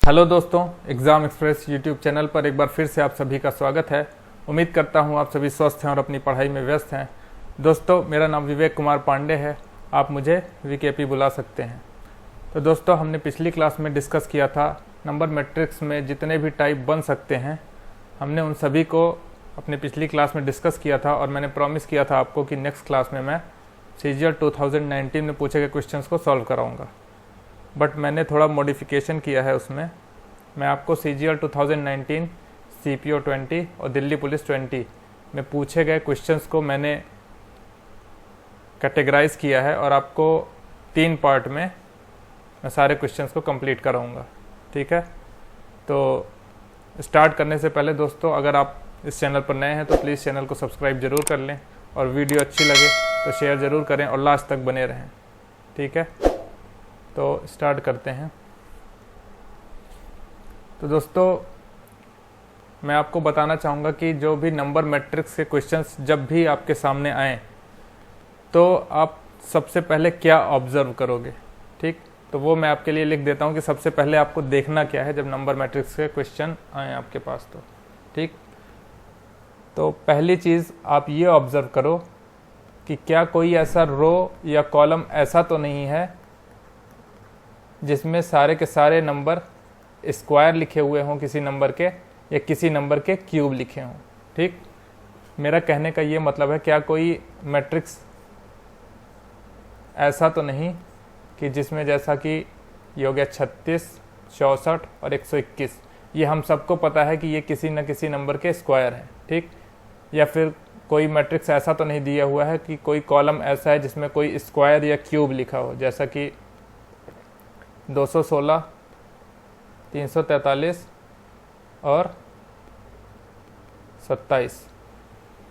Hello दोस्तों, exam express YouTube channel पर एक बार फिर से आप सभी का स्वागत है। उम्मीद करता हूं आप सभी स्वस्थ हैं और अपनी पढ़ाई में व्यस्त हैं। दोस्तों, मेरा नाम विवेक कुमार पांडे है। आप मुझे वीकेपी बुला सकते हैं। तो दोस्तों, हमने पिछली क्लास में डिस्कस किया था नंबर मैट्रिक्स में जितने भी टाइप बन सकते हैं, हमने उन सभी को अपने पिछली क्लास में डिस्कस किया था और मैंने प्रॉमिस किया था आपको कि नेक्स्ट क्लास में मैं सीजीएल 2019 में पूछे गए क्वेश्चंस को सॉल्व कराऊंगा। बट मैंने थोड़ा मॉडिफिकेशन किया है उसमें। मैं आपको सीजीएल 2019, सीपीओ 20 और दिल्ली पुलिस 20 में पूछे गए क्वेश्चंस को मैंने कैटेगराइज किया है और आपको 3 पार्ट में मैं सारे क्वेश्चंस को कंप्लीट कराऊंगा। ठीक है, तो स्टार्ट करने से पहले दोस्तों, अगर आप इस चैनल पर नए हैं तो प्लीज़ चैनल को सब्सक्राइब ज़रूर कर लें और वीडियो अच्छी लगे तो शेयर ज़रूर करें और लास्ट तक बने रहें। ठीक है, तो स्टार्ट करते हैं। तो दोस्तों, मैं आपको बताना चाहूँगा कि जो भी नंबर मैट्रिक्स के क्वेश्चंस जब भी आपके सामने आएँ तो आप सबसे पहले क्या ऑब्जर्व करोगे। ठीक, तो वो मैं आपके लिए लिख देता हूँ कि सबसे पहले आपको देखना क्या है जब नंबर मैट्रिक्स के क्वेश्चन आएँ आपके पास। तो ठीक, तो पहली चीज़ आप ये ऑब्ज़र्व करो कि क्या कोई ऐसा रो या कॉलम ऐसा तो नहीं है जिसमें सारे के सारे नंबर स्क्वायर लिखे हुए हों किसी नंबर के, या किसी नंबर के क्यूब लिखे हों। ठीक, मेरा कहने का ये मतलब है, क्या कोई मैट्रिक्स ऐसा तो नहीं कि जिसमें जैसा कि ये हो गया 36, 64 और 121, ये हम सबको पता है कि ये किसी न किसी नंबर के स्क्वायर हैं। ठीक, या फिर कोई मैट्रिक्स ऐसा तो नहीं दिया हुआ है कि कोई कॉलम ऐसा है जिसमें कोई स्क्वायर या क्यूब लिखा हो, जैसा कि 216, 343 और 27।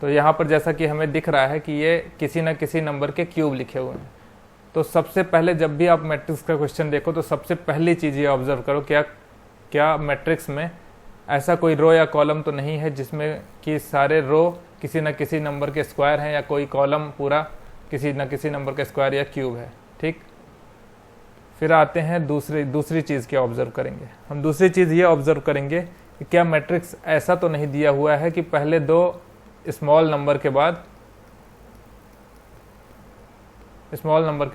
तो यहाँ पर जैसा कि हमें दिख रहा है कि ये किसी न किसी नंबर के क्यूब लिखे हुए हैं। तो सबसे पहले जब भी आप मैट्रिक्स का क्वेश्चन देखो तो सबसे पहली चीज़ ये ऑब्जर्व करो, क्या मैट्रिक्स में ऐसा कोई रो या कॉलम तो नहीं है जिसमें कि सारे रो किसी न किसी नंबर के स्क्वायर हैं, या कोई कॉलम पूरा किसी न किसी नंबर के स्क्वायर या क्यूब है। ठीक, फिर आते हैं दूसरी चीज़ क्या ऑब्जर्व करेंगे हम। दूसरी चीज़ ये ऑब्जर्व करेंगे कि क्या मैट्रिक्स ऐसा तो नहीं दिया हुआ है कि पहले 2 स्मॉल नंबर के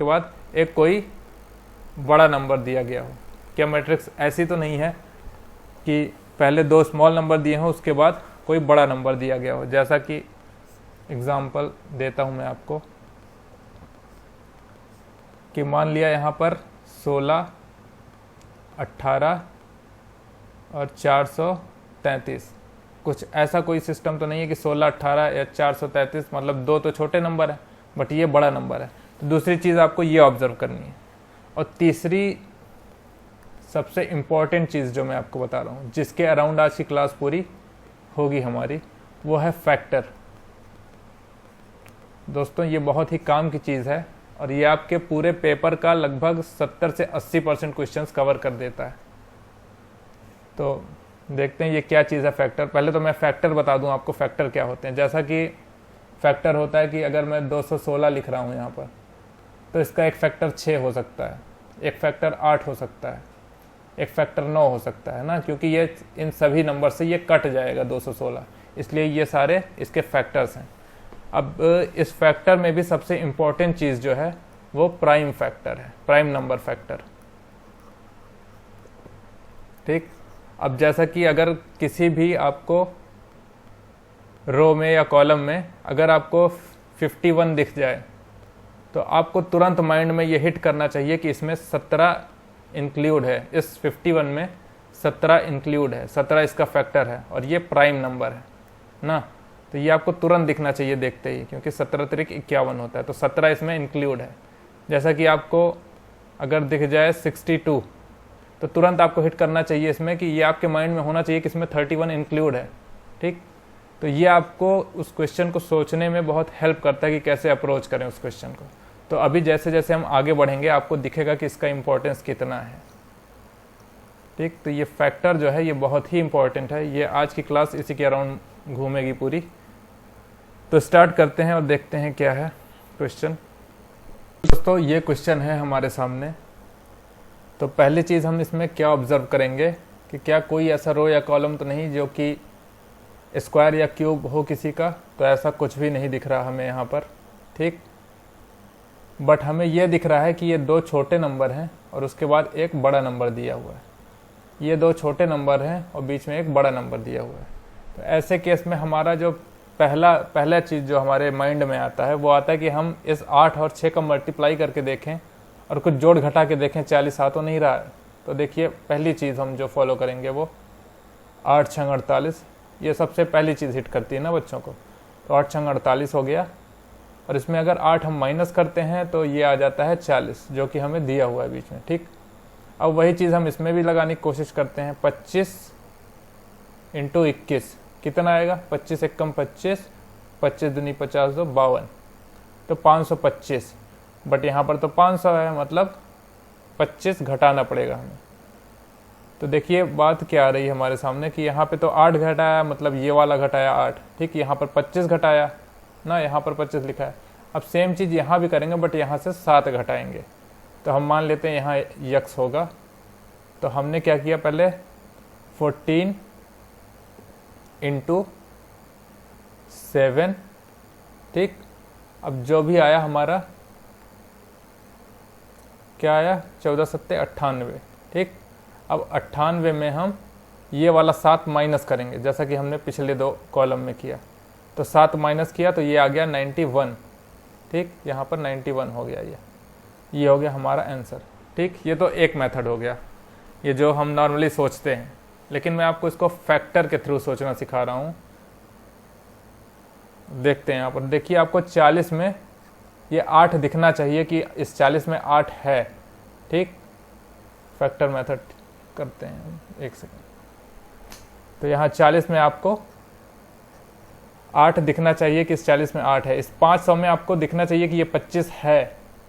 बाद एक कोई बड़ा नंबर दिया गया हो। क्या मैट्रिक्स ऐसी तो नहीं है कि पहले 2 स्मॉल नंबर दिए हों उसके बाद कोई बड़ा नंबर दिया गया हो। जैसा कि एग्जाम्पल देता हूं मैं आपको कि मान लिया यहाँ पर 16, 18 और 433। कुछ ऐसा कोई सिस्टम तो नहीं है कि 16, 18 या 433, मतलब 2 तो छोटे नंबर है बट ये बड़ा नंबर है। तो दूसरी चीज़ आपको ये ऑब्जर्व करनी है। और तीसरी सबसे इम्पॉर्टेंट चीज़ जो मैं आपको बता रहा हूँ, जिसके अराउंड आज की क्लास पूरी होगी हमारी, वो है फैक्टर। दोस्तों, ये बहुत ही काम की चीज़ है और ये आपके पूरे पेपर का लगभग 70 से 80% क्वेश्चंस कवर कर देता है। तो देखते हैं ये क्या चीज़ है फैक्टर। पहले तो मैं फैक्टर बता दूं आपको फैक्टर क्या होते हैं। जैसा कि फैक्टर होता है कि अगर मैं 216 लिख रहा हूं यहाँ पर, तो इसका एक फैक्टर 6 हो सकता है, एक फैक्टर 8 हो सकता है, एक फैक्टर 9 हो सकता है ना, क्योंकि ये इन सभी नंबर से ये कट जाएगा 216, इसलिए ये सारे इसके फैक्टर्स हैं। अब इस फैक्टर में भी सबसे इम्पोर्टेंट चीज़ जो है वो प्राइम फैक्टर है, प्राइम नंबर फैक्टर। ठीक, अब जैसा कि अगर किसी भी आपको रो में या कॉलम में अगर आपको 51 दिख जाए तो आपको तुरंत माइंड में ये हिट करना चाहिए कि इसमें 17 इंक्लूड है, इस 51 में 17 इंक्लूड है, 17 इसका फैक्टर है और ये प्राइम नंबर है ना। तो ये आपको तुरंत दिखना चाहिए देखते ही, क्योंकि 17 तिरिक 51 होता है, तो 17 इसमें इंक्लूड है। जैसा कि आपको अगर दिख जाए 62 तो तुरंत आपको हिट करना चाहिए इसमें कि ये आपके माइंड में होना चाहिए कि इसमें 31 इंक्लूड है। ठीक, तो ये आपको उस क्वेश्चन को सोचने में बहुत हेल्प करता है कि कैसे अप्रोच करें उस क्वेश्चन को। तो अभी जैसे जैसे हम आगे बढ़ेंगे आपको दिखेगा कि इसका इम्पोर्टेंस कितना है। ठीक, तो ये फैक्टर जो है ये बहुत ही इंपॉर्टेंट है। ये आज की क्लास इसी के अराउंड घूमेगी पूरी। तो स्टार्ट करते हैं और देखते हैं क्या है क्वेश्चन। दोस्तों, ये क्वेश्चन है हमारे सामने तो पहली चीज़ हम इसमें क्या ऑब्जर्व करेंगे कि क्या कोई ऐसा रो या कॉलम तो नहीं जो कि स्क्वायर या क्यूब हो किसी का। तो ऐसा कुछ भी नहीं दिख रहा हमें यहाँ पर, ठीक। बट हमें यह दिख रहा है कि ये दो छोटे नंबर हैं और उसके बाद एक बड़ा नंबर दिया हुआ है। ये दो छोटे नंबर हैं और बीच में एक बड़ा नंबर दिया हुआ है। तो ऐसे केस में हमारा जो पहला चीज़ जो हमारे माइंड में आता है वो आता है कि हम इस 8 और 6 का मल्टीप्लाई करके देखें और कुछ जोड़ घटा के देखें 40 आ तो नहीं रहा है। तो देखिए पहली चीज़ हम जो फॉलो करेंगे वो 8 छंग 48, ये सबसे पहली चीज़ हिट करती है ना बच्चों को। तो 8 छंग 48 हो गया और इसमें अगर 8 हम माइनस करते हैं तो ये आ जाता है 40 जो कि हमें दिया हुआ है बीच में, ठीक। अब वही चीज़ हम इसमें भी लगाने की कोशिश करते हैं। 25 इंटू 21 कितना आएगा? 25 एकम 25, 25 दूनी 50 दो 52, तो 525। बट यहाँ पर तो 500 है, मतलब 25 घटाना पड़ेगा हमें। तो देखिए बात क्या आ रही है हमारे सामने कि यहाँ पे तो 8 घटाया, मतलब ये वाला घटाया 8, ठीक। यहाँ पर 25 घटाया ना, यहाँ पर 25 लिखा है। अब सेम चीज़ यहाँ भी करेंगे बट यहाँ से 7 घटाएंगे। तो हम मान लेते हैं यहाँ यक्स होगा। तो हमने क्या किया, पहले 14 इंटू 7, ठीक। अब जो भी आया हमारा क्या आया, 14 सत्ते 98, ठीक। अब 98 में हम ये वाला 7 माइनस करेंगे जैसा कि हमने पिछले 2 कॉलम में किया। तो 7 माइनस किया तो ये आ गया 91, ठीक। यहाँ पर 91 हो गया, ये हो गया हमारा आंसर, ठीक। ये तो एक मेथड हो गया, ये जो हम नॉर्मली सोचते हैं, लेकिन मैं आपको इसको फैक्टर के थ्रू सोचना सिखा रहा हूँ। देखते हैं यहाँ पर, देखिए आपको 40 में ये 8 दिखना चाहिए कि इस 40 में 8 है, ठीक। फैक्टर मेथड करते हैं, एक सेकंड। तो यहाँ 40 में आपको 8 दिखना चाहिए कि इस 40 में 8 है। इस 500 में आपको दिखना चाहिए कि ये 25 है,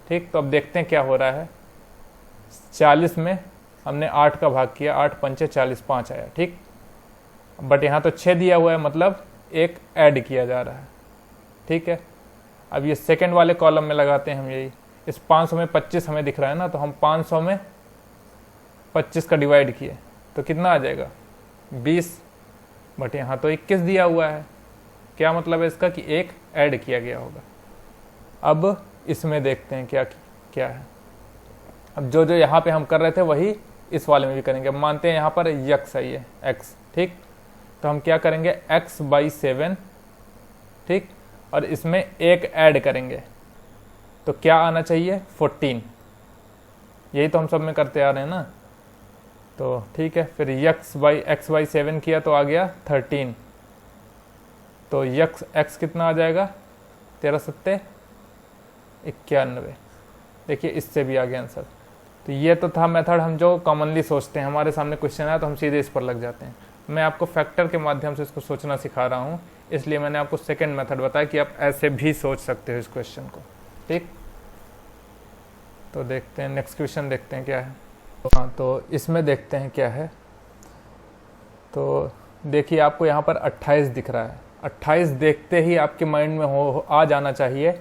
ठीक। तो अब देखते हैं क्या हो रहा है। 40 में हमने 8 का भाग किया, 8 पंचे 40, 5 आया, ठीक। बट यहाँ तो 6 दिया हुआ है, मतलब एक ऐड किया जा रहा है, ठीक है। अब ये सेकंड वाले कॉलम में लगाते हैं हम यही। इस 500 में 25 हमें दिख रहा है ना, तो हम 500 में 25 का डिवाइड किए तो कितना आ जाएगा, 20। बट यहाँ तो 21 दिया हुआ है, क्या मतलब है इसका कि एक ऐड किया गया होगा। अब इसमें देखते हैं क्या क्या है। अब जो यहाँ पे हम कर रहे थे वही इस वाले में भी करेंगे। अब मानते हैं यहाँ पर यक्स है, ये एक्स, ठीक। तो हम क्या करेंगे, x/7, ठीक। और इसमें एक ऐड करेंगे तो क्या आना चाहिए, 14। यही तो हम सब में करते आ रहे हैं ना। तो ठीक है, फिर x/7 किया तो आ गया 13। तो x कितना आ जाएगा, 13 सत्ते 91। देखिए इससे भी आ गया आंसर। तो ये तो था मेथड हम जो कॉमनली सोचते हैं, हमारे सामने क्वेश्चन आया तो हम सीधे इस पर लग जाते हैं। मैं आपको फैक्टर के माध्यम से इसको सोचना सिखा रहा हूँ, इसलिए मैंने आपको सेकंड मेथड बताया कि आप ऐसे भी सोच सकते हो इस क्वेश्चन को, ठीक। तो देखते हैं नेक्स्ट क्वेश्चन, देखते हैं क्या है। हाँ, तो इसमें देखते हैं क्या है। तो देखिए आपको यहाँ पर 28 दिख रहा है। 28 देखते ही आपके माइंड में आ जाना चाहिए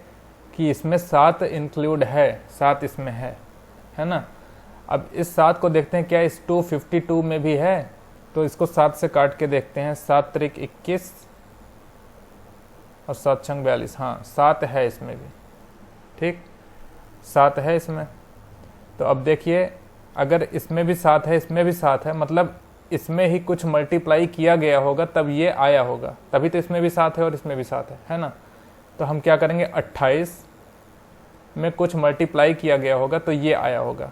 कि इसमें 7 इंक्लूड है, 7 इसमें है ना। अब इस 7 को देखते हैं क्या इस 252 में भी है। तो इसको 7 से काट के देखते हैं, 7 त्रिक 21 और 7 छंग 42। हाँ 7 है इसमें भी, ठीक, 7 है इसमें। तो अब देखिए अगर इसमें भी 7 है, इसमें भी 7 है, मतलब इसमें ही कुछ मल्टीप्लाई किया गया होगा तब ये आया होगा, तभी तो इसमें भी 7 है और इसमें भी 7 है ना। तो हम क्या करेंगे, 28 में कुछ मल्टीप्लाई किया गया होगा तो ये आया होगा।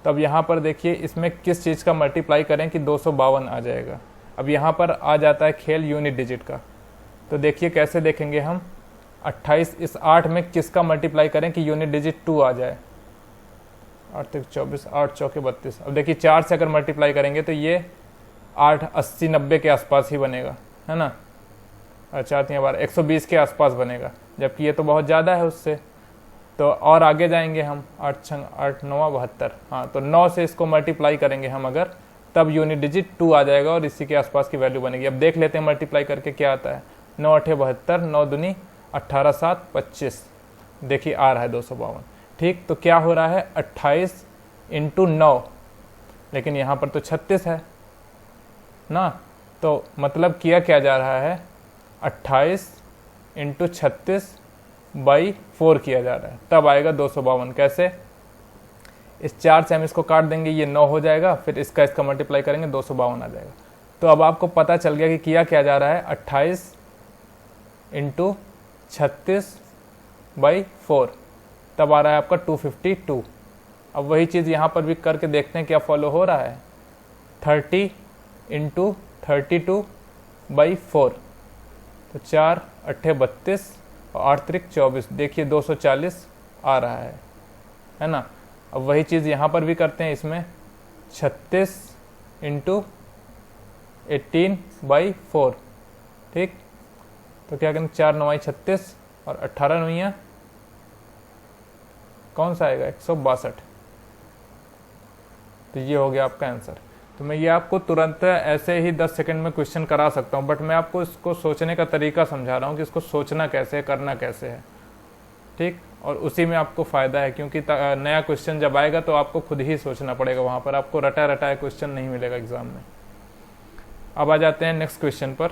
तब यहाँ पर देखिए इसमें किस चीज़ का मल्टीप्लाई करें कि 252 आ जाएगा। अब यहाँ पर आ जाता है खेल यूनिट डिजिट का। तो देखिए कैसे देखेंगे हम, 28 इस 8 में किसका मल्टीप्लाई करें कि यूनिट डिजिट 2 आ जाए। 8 तक 24, 8 चौके 32। अब देखिए 4 से अगर मल्टीप्लाई करेंगे तो ये 8 80 90 के आसपास ही बनेगा, है ना। और 4 3 12 120 के आसपास बनेगा, जबकि ये तो बहुत ज़्यादा है उससे। तो और आगे जाएंगे हम, 8 छंग 8 9 72। हाँ, तो 9 से इसको मल्टीप्लाई करेंगे हम अगर, तब यूनिट डिजिट 2 आ जाएगा और इसी के आसपास की वैल्यू बनेगी। अब देख लेते हैं मल्टीप्लाई करके क्या आता है। 9 8 72, 9 दूनी 18 7 25। देखिए आ रहा है 252, ठीक। तो क्या हो रहा है, 28 × 9 लेकिन यहाँ पर तो 36 है ना, तो मतलब किया क्या जा रहा है, 28 इंटू 36/4 किया जा रहा है, तब आएगा 252। कैसे, इस 4 से हम इसको काट देंगे, ये 9 हो जाएगा, फिर इसका मल्टीप्लाई करेंगे 252 आ जाएगा। तो अब आपको पता चल गया कि किया क्या जा रहा है, 28 इंटू 36/4, तब आ रहा है आपका 252। अब वही चीज़ यहाँ पर भी करके देखते हैं क्या फॉलो हो रहा है, 30 इंटू 32/4, तो 4 8 32 और 8 3 24, देखिए 240 आ रहा है ना। अब वही चीज़ यहाँ पर भी करते हैं, इसमें 36 इंटू 18/4, ठीक। तो क्या करें, 4 9 36 और 18 9 कौन सा आएगा, 162। तो ये हो गया आपका आंसर। तो मैं ये आपको तुरंत ऐसे ही 10 सेकंड में क्वेश्चन करा सकता हूँ, बट मैं आपको इसको सोचने का तरीका समझा रहा हूँ कि इसको सोचना कैसे है, करना कैसे है, ठीक। और उसी में आपको फ़ायदा है, क्योंकि नया क्वेश्चन जब आएगा तो आपको खुद ही सोचना पड़ेगा, वहाँ पर आपको रटा रटाया क्वेश्चन नहीं मिलेगा एग्ज़ाम में। अब आ जाते हैं नेक्स्ट क्वेश्चन पर,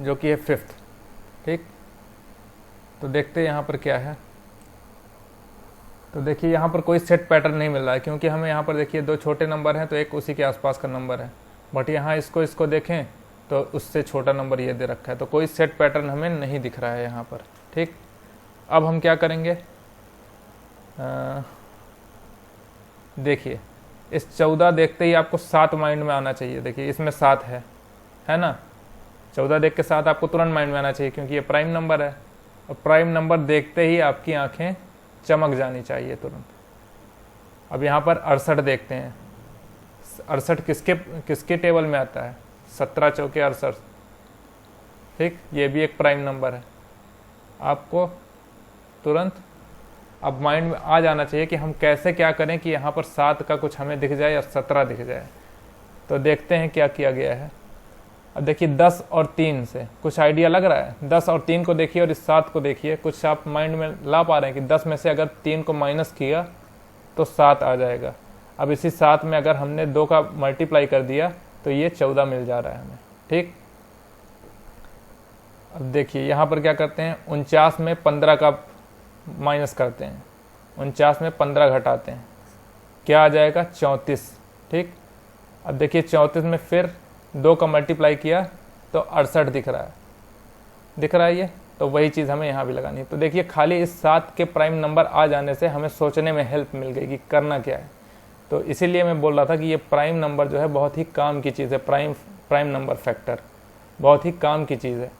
जो कि है 5th, ठीक। तो देखते हैं यहाँ पर क्या है। तो देखिए यहाँ पर कोई सेट पैटर्न नहीं मिल रहा है, क्योंकि हमें यहाँ पर देखिए 2 छोटे नंबर हैं तो एक उसी के आसपास का नंबर है, बट यहाँ इसको देखें तो उससे छोटा नंबर ये दे रखा है, तो कोई सेट पैटर्न हमें नहीं दिख रहा है यहाँ पर, ठीक। अब हम क्या करेंगे, देखिए इस 14 देखते ही आपको 7 माइंड में आना चाहिए। देखिए इसमें 7 है ना, 14 देख के 7 आपको तुरंत माइंड में आना चाहिए, क्योंकि ये प्राइम नंबर है, और प्राइम नंबर देखते ही आपकी आंखें चमक जानी चाहिए तुरंत। अब यहाँ पर 68 देखते हैं, 68 किसके टेबल में आता है, 17 चौके 68, ठीक। ये भी एक प्राइम नंबर है। आपको तुरंत अब माइंड में आ जाना चाहिए कि हम कैसे क्या करें कि यहाँ पर 7 का कुछ हमें दिख जाए या 17 दिख जाए। तो देखते हैं क्या किया गया है। अब देखिए 10 और 3 से कुछ आइडिया लग रहा है, 10 और 3 को देखिए और इस 7 को देखिए, कुछ आप माइंड में ला पा रहे हैं कि 10 में से अगर 3 को माइनस किया तो 7 आ जाएगा। अब इसी 7 में अगर हमने 2 का मल्टीप्लाई कर दिया तो ये 14 मिल जा रहा है हमें, ठीक। अब देखिए यहाँ पर क्या करते हैं, 49 में 15 का माइनस करते हैं, 49 में 15 घटाते हैं, क्या आ जाएगा, 34, ठीक। अब देखिए 34 में फिर 2 का मल्टीप्लाई किया तो 68 दिख रहा है ये, तो वही चीज़ हमें यहाँ भी लगानी है। तो देखिए खाली इस 7 के प्राइम नंबर आ जाने से हमें सोचने में हेल्प मिल गई कि करना क्या है। तो इसीलिए मैं बोल रहा था कि ये प्राइम नंबर जो है बहुत ही काम की चीज़ है, प्राइम नंबर फैक्टर बहुत ही काम की चीज़ है।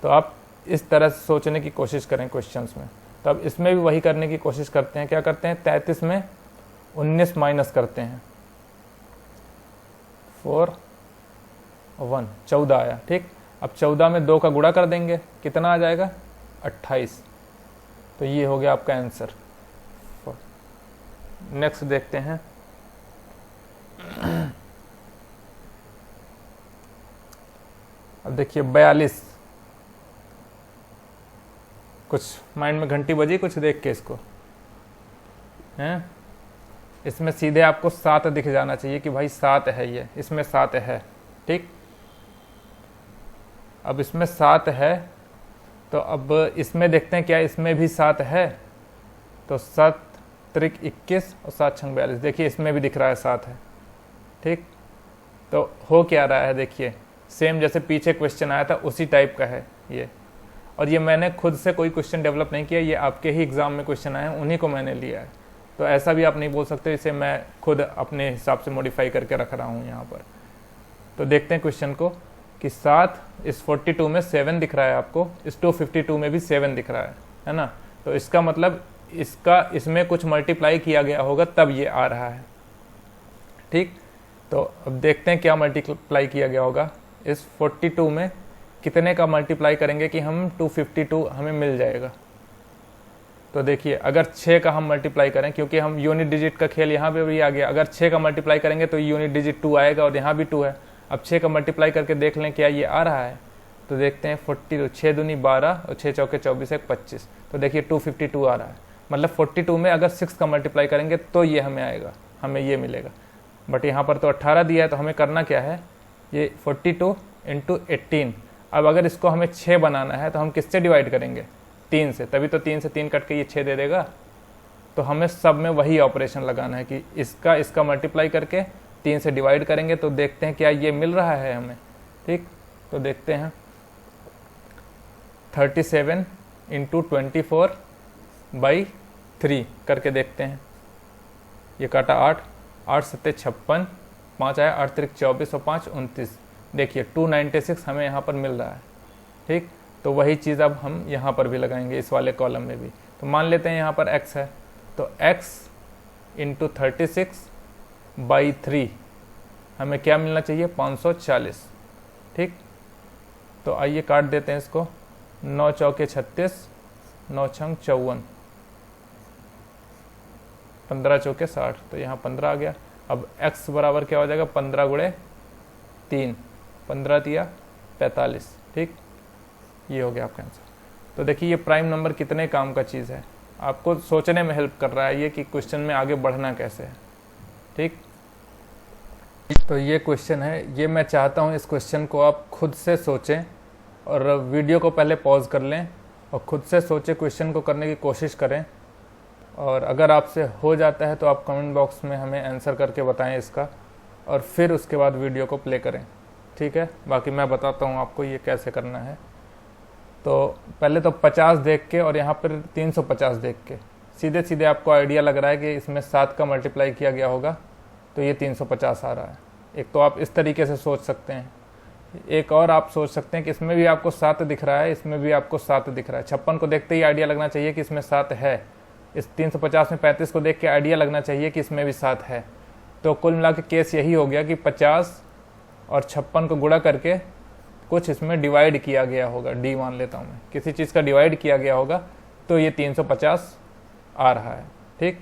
तो आप इस तरह से सोचने की कोशिश करें क्वेश्चंस में। तो अब इसमें भी वही करने की कोशिश करते हैं, क्या करते हैं, 33 में 19 माइनस करते हैं, 4 और 1 14 आया, ठीक। अब 14 में 2 का गुणा कर देंगे, कितना आ जाएगा, 28। तो ये हो गया आपका आंसर। नेक्स्ट देखते हैं, अब देखिए 42, कुछ माइंड में घंटी बजी कुछ देख के इसको हैं, इसमें सीधे आपको 7 दिख जाना चाहिए कि भाई 7 है, ये इसमें 7 है, ठीक। अब इसमें 7 है तो अब इसमें देखते हैं क्या इसमें भी 7 है। तो 7 त्रिक 21 और 7 छंग 42, देखिए इसमें भी दिख रहा है 7 है, ठीक। तो हो क्या रहा है, देखिए सेम जैसे पीछे क्वेश्चन आया था उसी टाइप का है ये, और ये मैंने खुद से कोई क्वेश्चन डेवलप नहीं किया, ये आपके ही एग्ज़ाम में क्वेश्चन आए हैं उन्हीं को मैंने लिया है। तो ऐसा भी आप नहीं बोल सकते, इसे मैं खुद अपने हिसाब से मॉडिफाई करके रख रहा हूँ यहाँ पर। तो देखते हैं क्वेश्चन को कि 7 इस 42 में 7 दिख रहा है आपको, इस 252 में भी 7 दिख रहा है ना। तो इसका मतलब इसमें कुछ मल्टीप्लाई किया गया होगा तब ये आ रहा है, ठीक। तो अब देखते हैं क्या मल्टीप्लाई किया गया होगा, इस 42 में कितने का मल्टीप्लाई करेंगे कि हम 252 हमें मिल जाएगा। तो देखिए अगर 6 का हम मल्टीप्लाई करें, क्योंकि हम यूनिट डिजिट का खेल यहाँ पे भी आ गया, अगर 6 का मल्टीप्लाई करेंगे तो यूनिट डिजिट 2 आएगा और यहाँ भी 2 है। अब 6 का मल्टीप्लाई करके देख लें क्या ये आ रहा है। तो देखते हैं 42, 6 दूनी 12 और 6 चौके 24 1 25। तो देखिए 252 आ रहा है, मतलब 42 में अगर 6 का मल्टीप्लाई करेंगे तो ये हमें आएगा, हमें ये मिलेगा। बट यहाँ पर तो 18 दिया है, तो हमें करना क्या है, ये 42 इंटू 18। अब अगर इसको हमें 6 बनाना है तो हम किससे डिवाइड करेंगे, 3 से, तभी तो 3 से 3 कट के ये 6 दे देगा। तो हमें सब में वही ऑपरेशन लगाना है कि इसका मल्टीप्लाई करके 3 से डिवाइड करेंगे, तो देखते हैं क्या ये मिल रहा है हमें। ठीक, तो देखते हैं 37 इंटू 24/3 करके देखते हैं। ये काटा 8, 8 सत्ते 56, 5 आया 8 त्रिक 24 और 5 29। देखिए 296 हमें यहाँ पर मिल रहा है। ठीक, तो वही चीज़ अब हम यहाँ पर भी लगाएंगे, इस वाले कॉलम में भी। तो मान लेते हैं यहाँ पर x है, तो x इंटू 36/3 हमें क्या मिलना चाहिए, 540। ठीक, तो आइए काट देते हैं इसको। 9 चौके 36, 9 छंग 54, 15 चौके 60, तो यहाँ 15 आ गया। अब x बराबर क्या हो जाएगा, 15 गुणे 3, 15 दिया 45। ठीक, ये हो गया आपका आंसर। तो देखिए ये प्राइम नंबर कितने काम का चीज़ है, आपको सोचने में हेल्प कर रहा है ये कि क्वेश्चन में आगे बढ़ना कैसे है। ठीक, तो ये क्वेश्चन है, ये मैं चाहता हूँ इस क्वेश्चन को आप खुद से सोचें और वीडियो को पहले पॉज कर लें और खुद से सोचें, क्वेश्चन को करने की कोशिश करें। और अगर आपसे हो जाता है तो आप कमेंट बॉक्स में हमें आंसर करके बताएं इसका, और फिर उसके बाद वीडियो को प्ले करें। ठीक है, बाकी मैं बताता हूँ आपको ये कैसे करना है। तो पहले तो 50 देख के और यहाँ पर 350 देख के सीधे सीधे आपको आइडिया लग रहा है कि इसमें 7 का मल्टीप्लाई किया गया होगा, तो ये 350 आ रहा है। एक तो आप इस तरीके से सोच सकते हैं, एक और आप सोच सकते हैं कि इसमें भी आपको 7 दिख रहा है, इसमें भी आपको 7 दिख रहा है। 56 को देखते ही आइडिया लगना चाहिए कि इसमें 7 है। इस 350 में 35 को देख के आइडिया लगना चाहिए कि इसमें भी 7 है। तो कुल मिला के केस यही हो गया कि 50 और 56 को गुणा करके कुछ इसमें डिवाइड किया गया होगा, डी मान लेता हूँ मैं, किसी चीज़ का डिवाइड किया गया होगा, तो ये 350 आ रहा है। ठीक,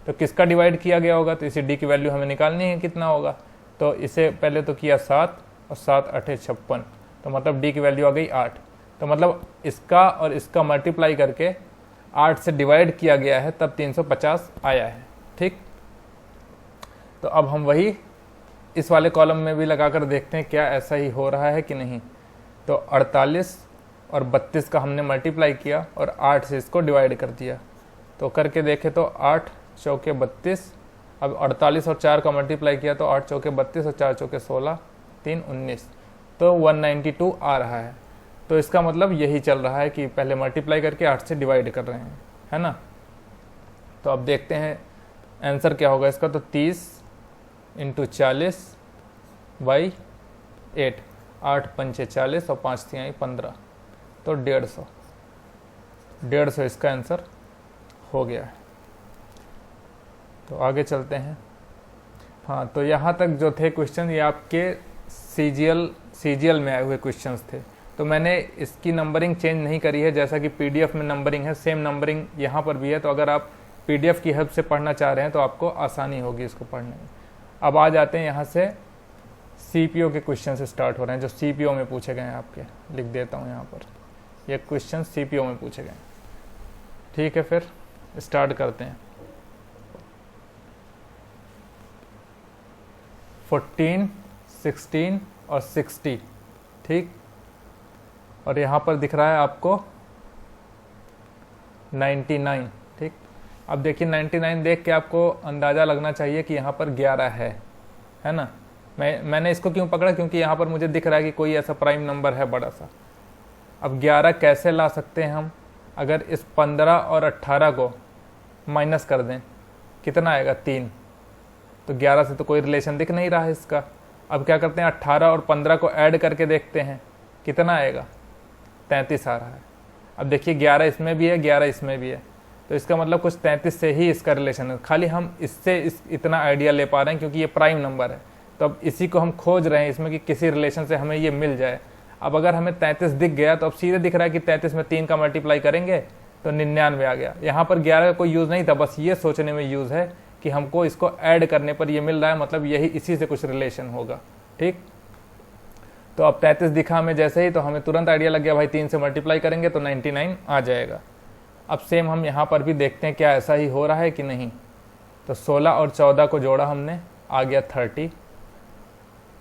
तो किसका डिवाइड किया गया होगा, तो इसी डी की वैल्यू हमें निकालनी है कितना होगा। तो इसे पहले तो किया 7 और 7 8 56, तो मतलब डी की वैल्यू आ गई 8। तो मतलब इसका और इसका मल्टीप्लाई करके 8 से डिवाइड किया गया है, तब 350 आया है। ठीक, तो अब हम वही इस वाले कॉलम में भी लगाकर देखते हैं क्या ऐसा ही हो रहा है कि नहीं। तो 48 और 32 का हमने मल्टीप्लाई किया और 8 से इसको डिवाइड कर दिया, तो करके देखे तो 8 चौके 32। अब 48 और 4 का मल्टीप्लाई किया तो 8 चौके 32 और 4 चौके 16, 3 19, तो 192 आ रहा है। तो इसका मतलब यही चल रहा है कि पहले मल्टीप्लाई करके 8 से डिवाइड कर रहे हैं, है ना। तो अब देखते हैं आंसर क्या होगा इसका। तो 30 इंटू 40/8, 8 पंचे 40 और 5 3 15, तो 150 इसका आंसर हो गया है। तो आगे चलते हैं। हाँ, तो यहाँ तक जो थे क्वेश्चन ये आपके सीजीएल में आए हुए क्वेश्चंस थे। तो मैंने इसकी नंबरिंग चेंज नहीं करी है, जैसा कि पीडीएफ में नंबरिंग है, सेम नंबरिंग यहाँ पर भी है। तो अगर आप पीडीएफ की हेल्प से पढ़ना चाह रहे हैं तो आपको आसानी होगी इसको पढ़ने में। अब आ जाते हैं यहाँ से सीपीओ के क्वेश्चन से स्टार्ट हो रहे हैं, जो सीपीओ में पूछे गए हैं। आपके लिख देता हूँ यहाँ पर, ये क्वेश्चन सीपीओ में पूछे गए हैं। ठीक है, फिर स्टार्ट करते हैं। 14, 16 और 60। ठीक, और यहाँ पर दिख रहा है आपको 99। ठीक, अब देखिए 99 देख के आपको अंदाज़ा लगना चाहिए कि यहाँ पर 11 है ना। मैंने इसको क्यों पकड़ा, क्योंकि यहाँ पर मुझे दिख रहा है कि कोई ऐसा प्राइम नंबर है बड़ा सा। अब 11 कैसे ला सकते हैं हम, अगर इस 15 और 18 को माइनस कर दें, कितना आएगा 3। तो 11 से तो कोई रिलेशन दिख नहीं रहा है इसका। अब क्या करते हैं, 18 और 15 को ऐड करके देखते हैं कितना आएगा, 33 आ रहा है। अब देखिए 11 इसमें भी है, 11 इसमें भी है, तो इसका मतलब कुछ 33 से ही इसका रिलेशन है। खाली हम इससे इतना आइडिया ले पा रहे हैं क्योंकि ये प्राइम नंबर है, तो अब इसी को हम खोज रहे हैं इसमें कि किसी रिलेशन से हमें ये मिल जाए। अब अगर हमें 33 दिख गया तो अब सीधे दिख रहा है कि 33 में 3 का मल्टीप्लाई करेंगे तो 99 आ गया। यहाँ पर 11 का कोई यूज़ नहीं था, बस ये सोचने में यूज़ है कि हमको इसको ऐड करने पर ये मिल रहा है, मतलब यही इसी से कुछ रिलेशन होगा। ठीक, तो अब 33 दिखा हमें जैसे ही, तो हमें तुरंत आइडिया लग गया भाई 3 से मल्टीप्लाई करेंगे तो 99 आ जाएगा। अब सेम हम यहाँ पर भी देखते हैं क्या ऐसा ही हो रहा है कि नहीं। तो 16 और 14 को जोड़ा हमने आ गया 30,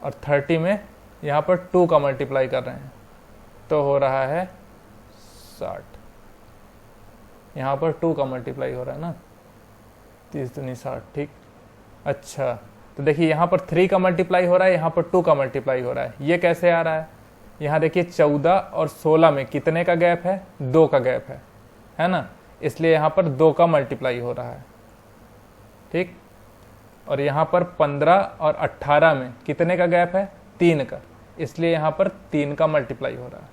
और 30 में यहाँ पर 2 का मल्टीप्लाई कर रहे हैं तो हो रहा है 60। यहाँ पर 2 का मल्टीप्लाई हो रहा है ना, 30 दूनी 60, ठीक। अच्छा, तो देखिए यहाँ पर 3 का मल्टीप्लाई हो रहा है, यहाँ पर 2 का मल्टीप्लाई हो रहा है। ये कैसे आ रहा है? यहाँ देखिए 14 और 16 में कितने का गैप है? 2 का गैप है ना, इसलिए यहाँ पर 2 का मल्टीप्लाई हो रहा है, ठीक। और यहाँ पर 15 और 18 में कितने का गैप है? 3 का, इसलिए यहाँ पर 3 का मल्टीप्लाई हो रहा है।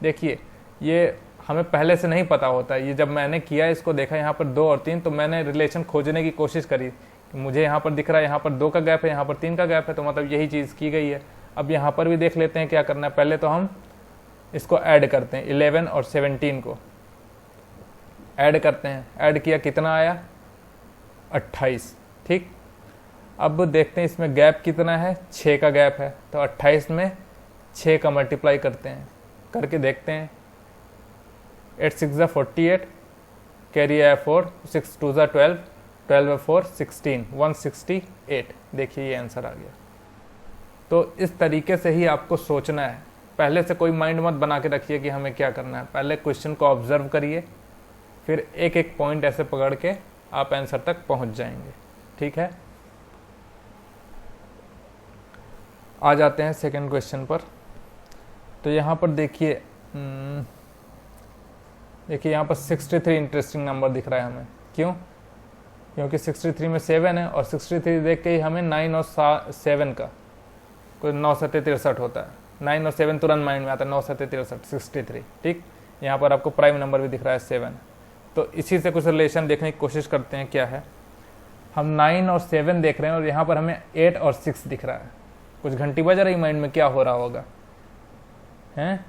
देखिए ये हमें पहले से नहीं पता होता है, ये जब मैंने किया इसको देखा यहाँ पर 2 और 3, तो मैंने रिलेशन खोजने की कोशिश करी। मुझे यहाँ पर दिख रहा है यहाँ पर 2 का गैप है, यहाँ पर 3 का गैप है, तो मतलब यही चीज़ की गई है। अब यहाँ पर भी देख लेते हैं क्या करना है। पहले तो हम इसको ऐड करते हैं, 11 और 17 को ऐड करते हैं। ऐड किया, कितना आया? 28, ठीक। अब देखते हैं इसमें गैप कितना है? 6 का गैप है, तो 28 में 6 का मल्टीप्लाई करते हैं, करके देखते हैं। 8 6 ज़ा 48, कैरी आया 4, 6 2 ज़ा 12, 12 4 16, 168। देखिए ये आंसर आ गया। तो इस तरीके से ही आपको सोचना है। पहले से कोई माइंड मत बना के रखिए कि हमें क्या करना है। पहले क्वेश्चन को ऑब्जर्व करिए, फिर एक एक पॉइंट ऐसे पकड़ के आप आंसर तक पहुंच जाएंगे, ठीक है। आ जाते हैं सेकंड क्वेश्चन पर। तो यहाँ पर देखिए यहाँ पर 63 इंटरेस्टिंग नंबर दिख रहा है हमें। क्यों? क्योंकि 63 में 7 है, और 63 देख के ही हमें 9 और 7 का कोई 9 7 63 होता है। 9 और 7 तुरंत माइंड में आता है, 9 7 63, 63, ठीक। यहाँ पर आपको प्राइम नंबर भी दिख रहा है 7। तो इसी से कुछ रिलेशन देखने की कोशिश करते हैं। क्या है? हम 9 और 7 देख रहे हैं, और यहाँ पर हमें 8 और 6 दिख रहा है। कुछ घंटी बज रही माइंड में, क्या हो रहा होगा? हैं?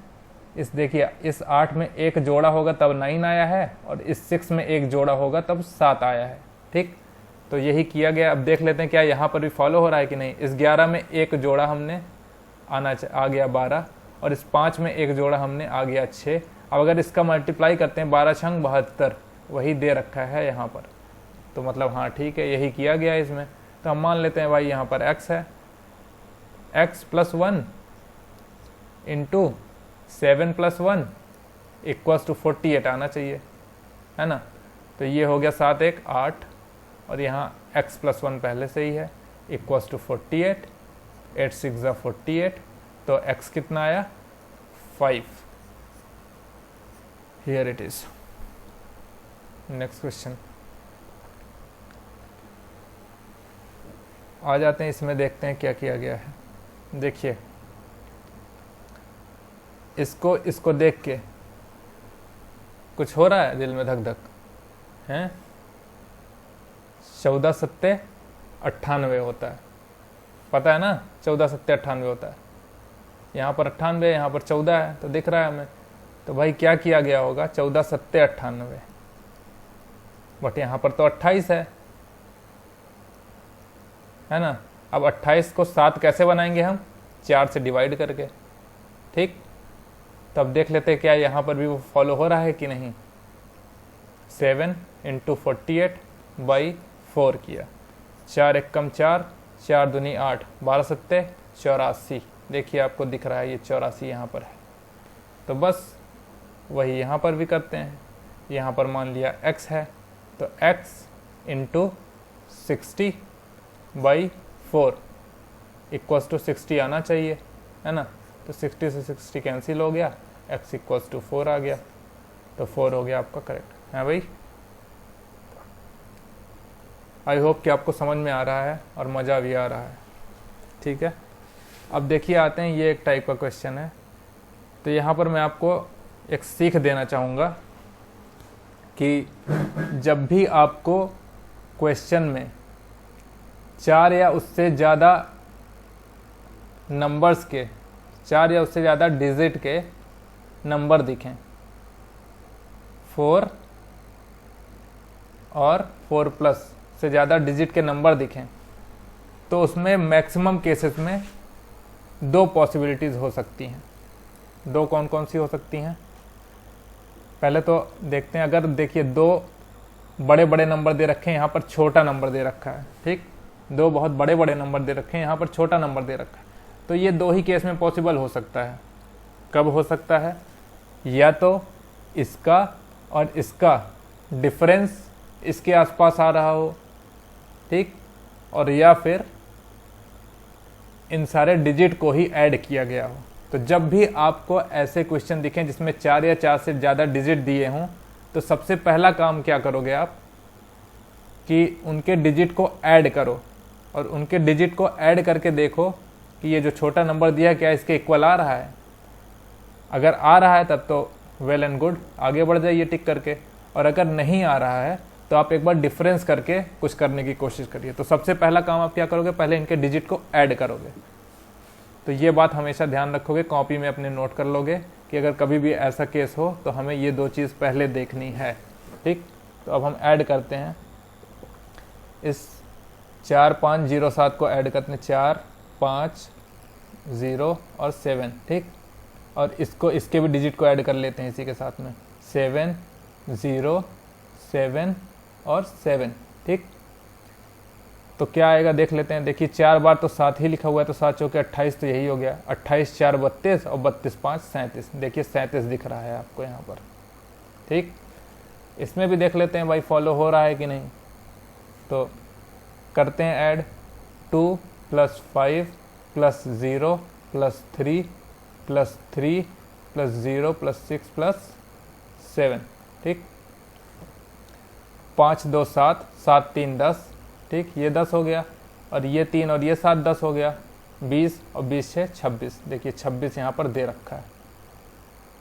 इस देखिए, इस 8 में एक जोड़ा होगा तब 9 आया है, और इस 6 में एक जोड़ा होगा तब 7 आया है, ठीक। तो यही किया गया। अब देख लेते हैं क्या यहाँ पर भी फॉलो हो रहा है कि नहीं। इस 11 में एक जोड़ा हमने आ गया 12, और इस 5 में एक जोड़ा हमने आ गया 6। अब अगर इसका मल्टीप्लाई करते हैं, 12 छंग 72, वही दे रखा है यहाँ पर, तो मतलब हाँ ठीक है, यही किया गया है इसमें। तो हम मान लेते हैं भाई यहाँ पर x है, x + 1 इंटू 7 + 1 इक्वल्स टू 48 आना चाहिए, है ना। तो ये हो गया 7 1 8, और यहाँ x + 1 पहले से ही है, इक्वल्स टू 48, 8 6 ज़ा 48, तो x कितना आया? 5। Here it is. Next question आ जाते हैं, इसमें देखते हैं क्या किया गया है। देखिए इसको देख के कुछ हो रहा है दिल में धक धक, हैं? 14 7 98 होता है, पता है ना, 14 7 98 होता है। यहाँ पर 98, यहाँ पर 14 है, तो दिख रहा है हमें। तो भाई क्या किया गया होगा? 14 7 98, बट यहाँ पर तो 28 है ना। अब 28 को 7 कैसे बनाएंगे हम? 4 से डिवाइड करके, ठीक। तब देख लेते हैं क्या यहाँ पर भी वो फॉलो हो रहा है कि नहीं। 7 × 48/4 किया, 4 1 कम 4, 4 दूनी 8, 12 7 84। देखिए आपको दिख रहा है ये 84 यहाँ पर है। तो बस वही यहाँ पर भी करते हैं। यहाँ पर मान लिया x है, तो x × 60/4 इक्वल्स टू 60 आना चाहिए, है ना। तो 60 से 60 कैंसिल हो गया, x इक्वल्स टू 4 आ गया, तो 4 हो गया आपका करेक्ट, है भाई। आई होप कि आपको समझ में आ रहा है और मज़ा भी आ रहा है, ठीक है। अब देखिए आते हैं, ये एक टाइप का क्वेश्चन है। तो यहाँ पर मैं आपको एक सीख देना चाहूँगा कि जब भी आपको क्वेश्चन में 4 या उससे ज़्यादा नंबर्स के, 4 या उससे ज़्यादा डिजिट के नंबर दिखें, 4 और 4+ से ज़्यादा डिजिट के नंबर दिखें, तो उसमें मैक्सिमम केसेस में 2 पॉसिबिलिटीज़ हो सकती हैं। 2 कौन कौन सी हो सकती हैं? पहले तो देखते हैं। अगर देखिए 2 बड़े बड़े नंबर दे रखे हैं, यहाँ पर छोटा नंबर दे रखा है, ठीक। दो बहुत बड़े बड़े नंबर दे रखे हैं, यहाँ पर छोटा नंबर दे रखा है। तो ये दो ही केस में पॉसिबल हो सकता है। कब हो सकता है? या तो इसका और इसका डिफरेंस इसके आसपास आ रहा हो, ठीक, और या फिर इन सारे डिजिट को ही ऐड किया गया हो। तो जब भी आपको ऐसे क्वेश्चन दिखें जिसमें 4 या 4 से ज़्यादा डिजिट दिए हों, तो सबसे पहला काम क्या करोगे आप कि उनके डिजिट को ऐड करो, और उनके डिजिट को ऐड करके देखो कि ये जो छोटा नंबर दिया है क्या इसके इक्वल आ रहा है। अगर आ रहा है तब तो वेल एंड गुड, आगे बढ़ जाइए टिक करके, और अगर नहीं आ रहा है तो आप एक बार डिफरेंस करके कुछ करने की कोशिश करिए। तो सबसे पहला काम आप क्या करोगे, पहले इनके डिजिट को ऐड करोगे। तो ये बात हमेशा ध्यान रखोगे, कॉपी में अपने नोट कर लोगे कि अगर कभी भी ऐसा केस हो तो हमें ये दो चीज़ पहले देखनी है, ठीक। तो अब हम ऐड करते हैं, इस 4507 को ऐड करते हैं, 4 5 0 और 7, ठीक। और इसको इसके भी डिजिट को ऐड कर लेते हैं इसी के साथ में, 7 0 7 और 7, ठीक। तो क्या आएगा देख लेते हैं। देखिए 4 बार तो 7 ही लिखा हुआ है, तो 7 चौके 28, तो यही हो गया। 28 4 32 और 32 5 37। देखिए 37 दिख रहा है आपको यहाँ पर, ठीक। इसमें भी देख लेते हैं भाई फॉलो हो रहा है कि नहीं। तो करते हैं ऐड, 2 + 5 + 0 + 3 + 3 + 0 + 6 + 7, ठीक। 5 2 7 7 3 10, ठीक, ये 10 हो गया, और ये 3 और ये 7 10 हो गया, 20 और 20 6 26। देखिए 26 यहाँ पर दे रखा है।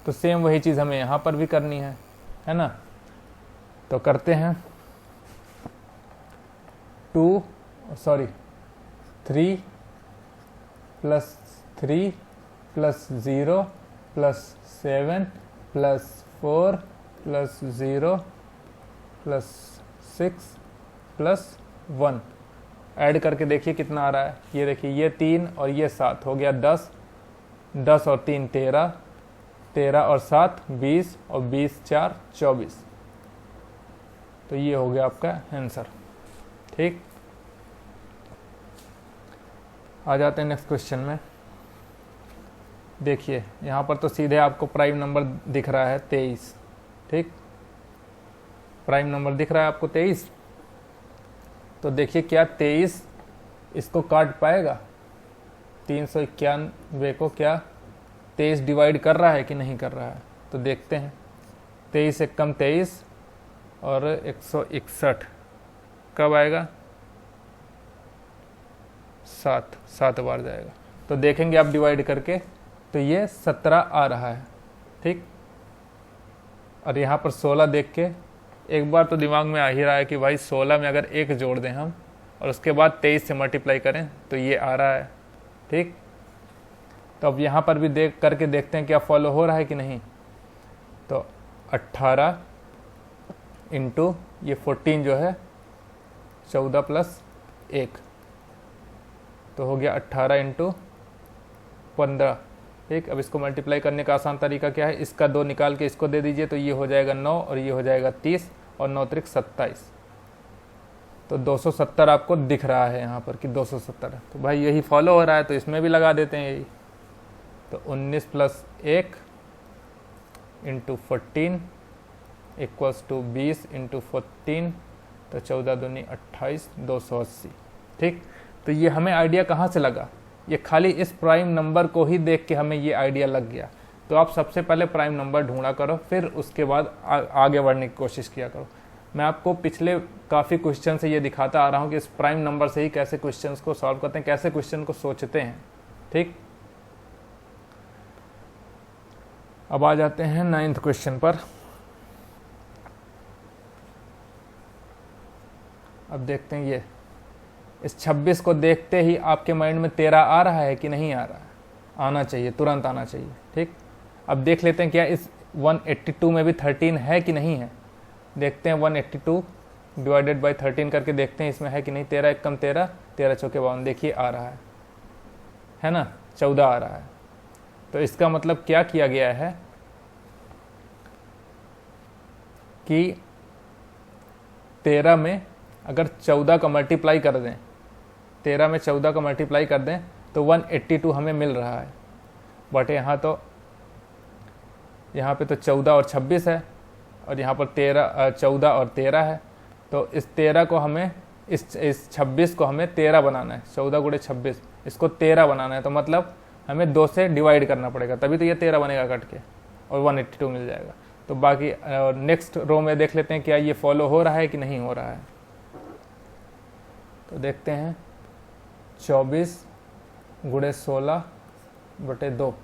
तो सेम वही चीज़ हमें यहाँ पर भी करनी है ना। तो करते हैं 3 + 3 + 0 + 7 + 4 + 0 + 6 + 1 ऐड करके देखिए कितना आ रहा है। ये देखिए ये 3 और ये 7 हो गया 10, 10 और 3 13, 13 और 7 20 और 20 4 24। तो ये हो गया आपका आंसर, ठीक। आ जाते हैं नेक्स्ट क्वेश्चन में। देखिए यहाँ पर तो सीधे आपको प्राइम नंबर दिख रहा है 23, ठीक। प्राइम नंबर दिख रहा है आपको 23। तो देखिए क्या 23 इसको काट पाएगा? 391 को क्या 23 डिवाइड कर रहा है कि नहीं कर रहा है? तो देखते हैं। 23 से कम 23 और 161 कब आएगा? 7 बार जाएगा। तो देखेंगे आप डिवाइड करके, तो ये 17 आ रहा है, ठीक। और यहाँ पर 16 देख के एक बार तो दिमाग में आ ही रहा है कि भाई 16 में अगर 1 जोड़ दें हम और उसके बाद 23 से मल्टीप्लाई करें तो ये आ रहा है, ठीक। तो अब यहाँ पर भी देख करके देखते हैं क्या फॉलो हो रहा है कि नहीं। तो 18 इंटू ये 14 जो है 14 + 1, तो हो गया 18 इंटू 15, ठीक। अब इसको मल्टीप्लाई करने का आसान तरीका क्या है, इसका 2 निकाल के इसको दे दीजिए, तो ये हो जाएगा 9 और ये हो जाएगा 30 और 9 त्रिक 27। तो 270 आपको दिख रहा है यहाँ पर कि 270 है। तो भाई यही फॉलो हो रहा है, तो इसमें भी लगा देते हैं यही। तो 19 + 1 इंटू 14 = 20 इंटू 14, तो 14 दूनी 28, 280, ठीक। तो ये हमें आइडिया कहाँ से लगा? ये खाली इस प्राइम नंबर को ही देख के हमें ये आइडिया लग गया। तो आप सबसे पहले प्राइम नंबर ढूंढा करो, फिर उसके बाद आगे बढ़ने की कोशिश किया करो। मैं आपको पिछले काफ़ी क्वेश्चन से ये दिखाता आ रहा हूँ कि इस प्राइम नंबर से ही कैसे क्वेश्चंस को सॉल्व करते हैं, कैसे क्वेश्चन को सोचते हैं, ठीक। अब आ जाते हैं 9th क्वेश्चन पर। अब देखते हैं ये इस 26 को देखते ही आपके माइंड में 13 आ रहा है कि नहीं आ रहा है? आना चाहिए, तुरंत आना चाहिए, ठीक। अब देख लेते हैं क्या इस 182 में भी 13 है कि नहीं है। देखते हैं 182 डिवाइडेड बाय 13 करके देखते हैं इसमें है कि नहीं। 13 × 1 = 13, 13 × 4 = 52। देखिए आ रहा है ना, 14 आ रहा है। तो इसका मतलब क्या किया गया है कि 13 में अगर 14 का मल्टीप्लाई कर दें 13 में 14 का मल्टीप्लाई कर दें तो 182 हमें मिल रहा है। बट यहाँ पे तो 14 और 26 है, और यहाँ पर 14 और 13 है। तो इस 13 को हमें इस 26 को हमें 13 बनाना है। 14 गुणे 26 इसको 13 बनाना है, तो मतलब हमें 2 से डिवाइड करना पड़ेगा, तभी तो ये 13 बनेगा कट के, और 182 मिल जाएगा। तो बाकी नेक्स्ट रो में देख लेते हैं क्या ये फॉलो हो रहा है कि नहीं हो रहा है। तो देखते हैं 24 गुणे 16 बटे 2,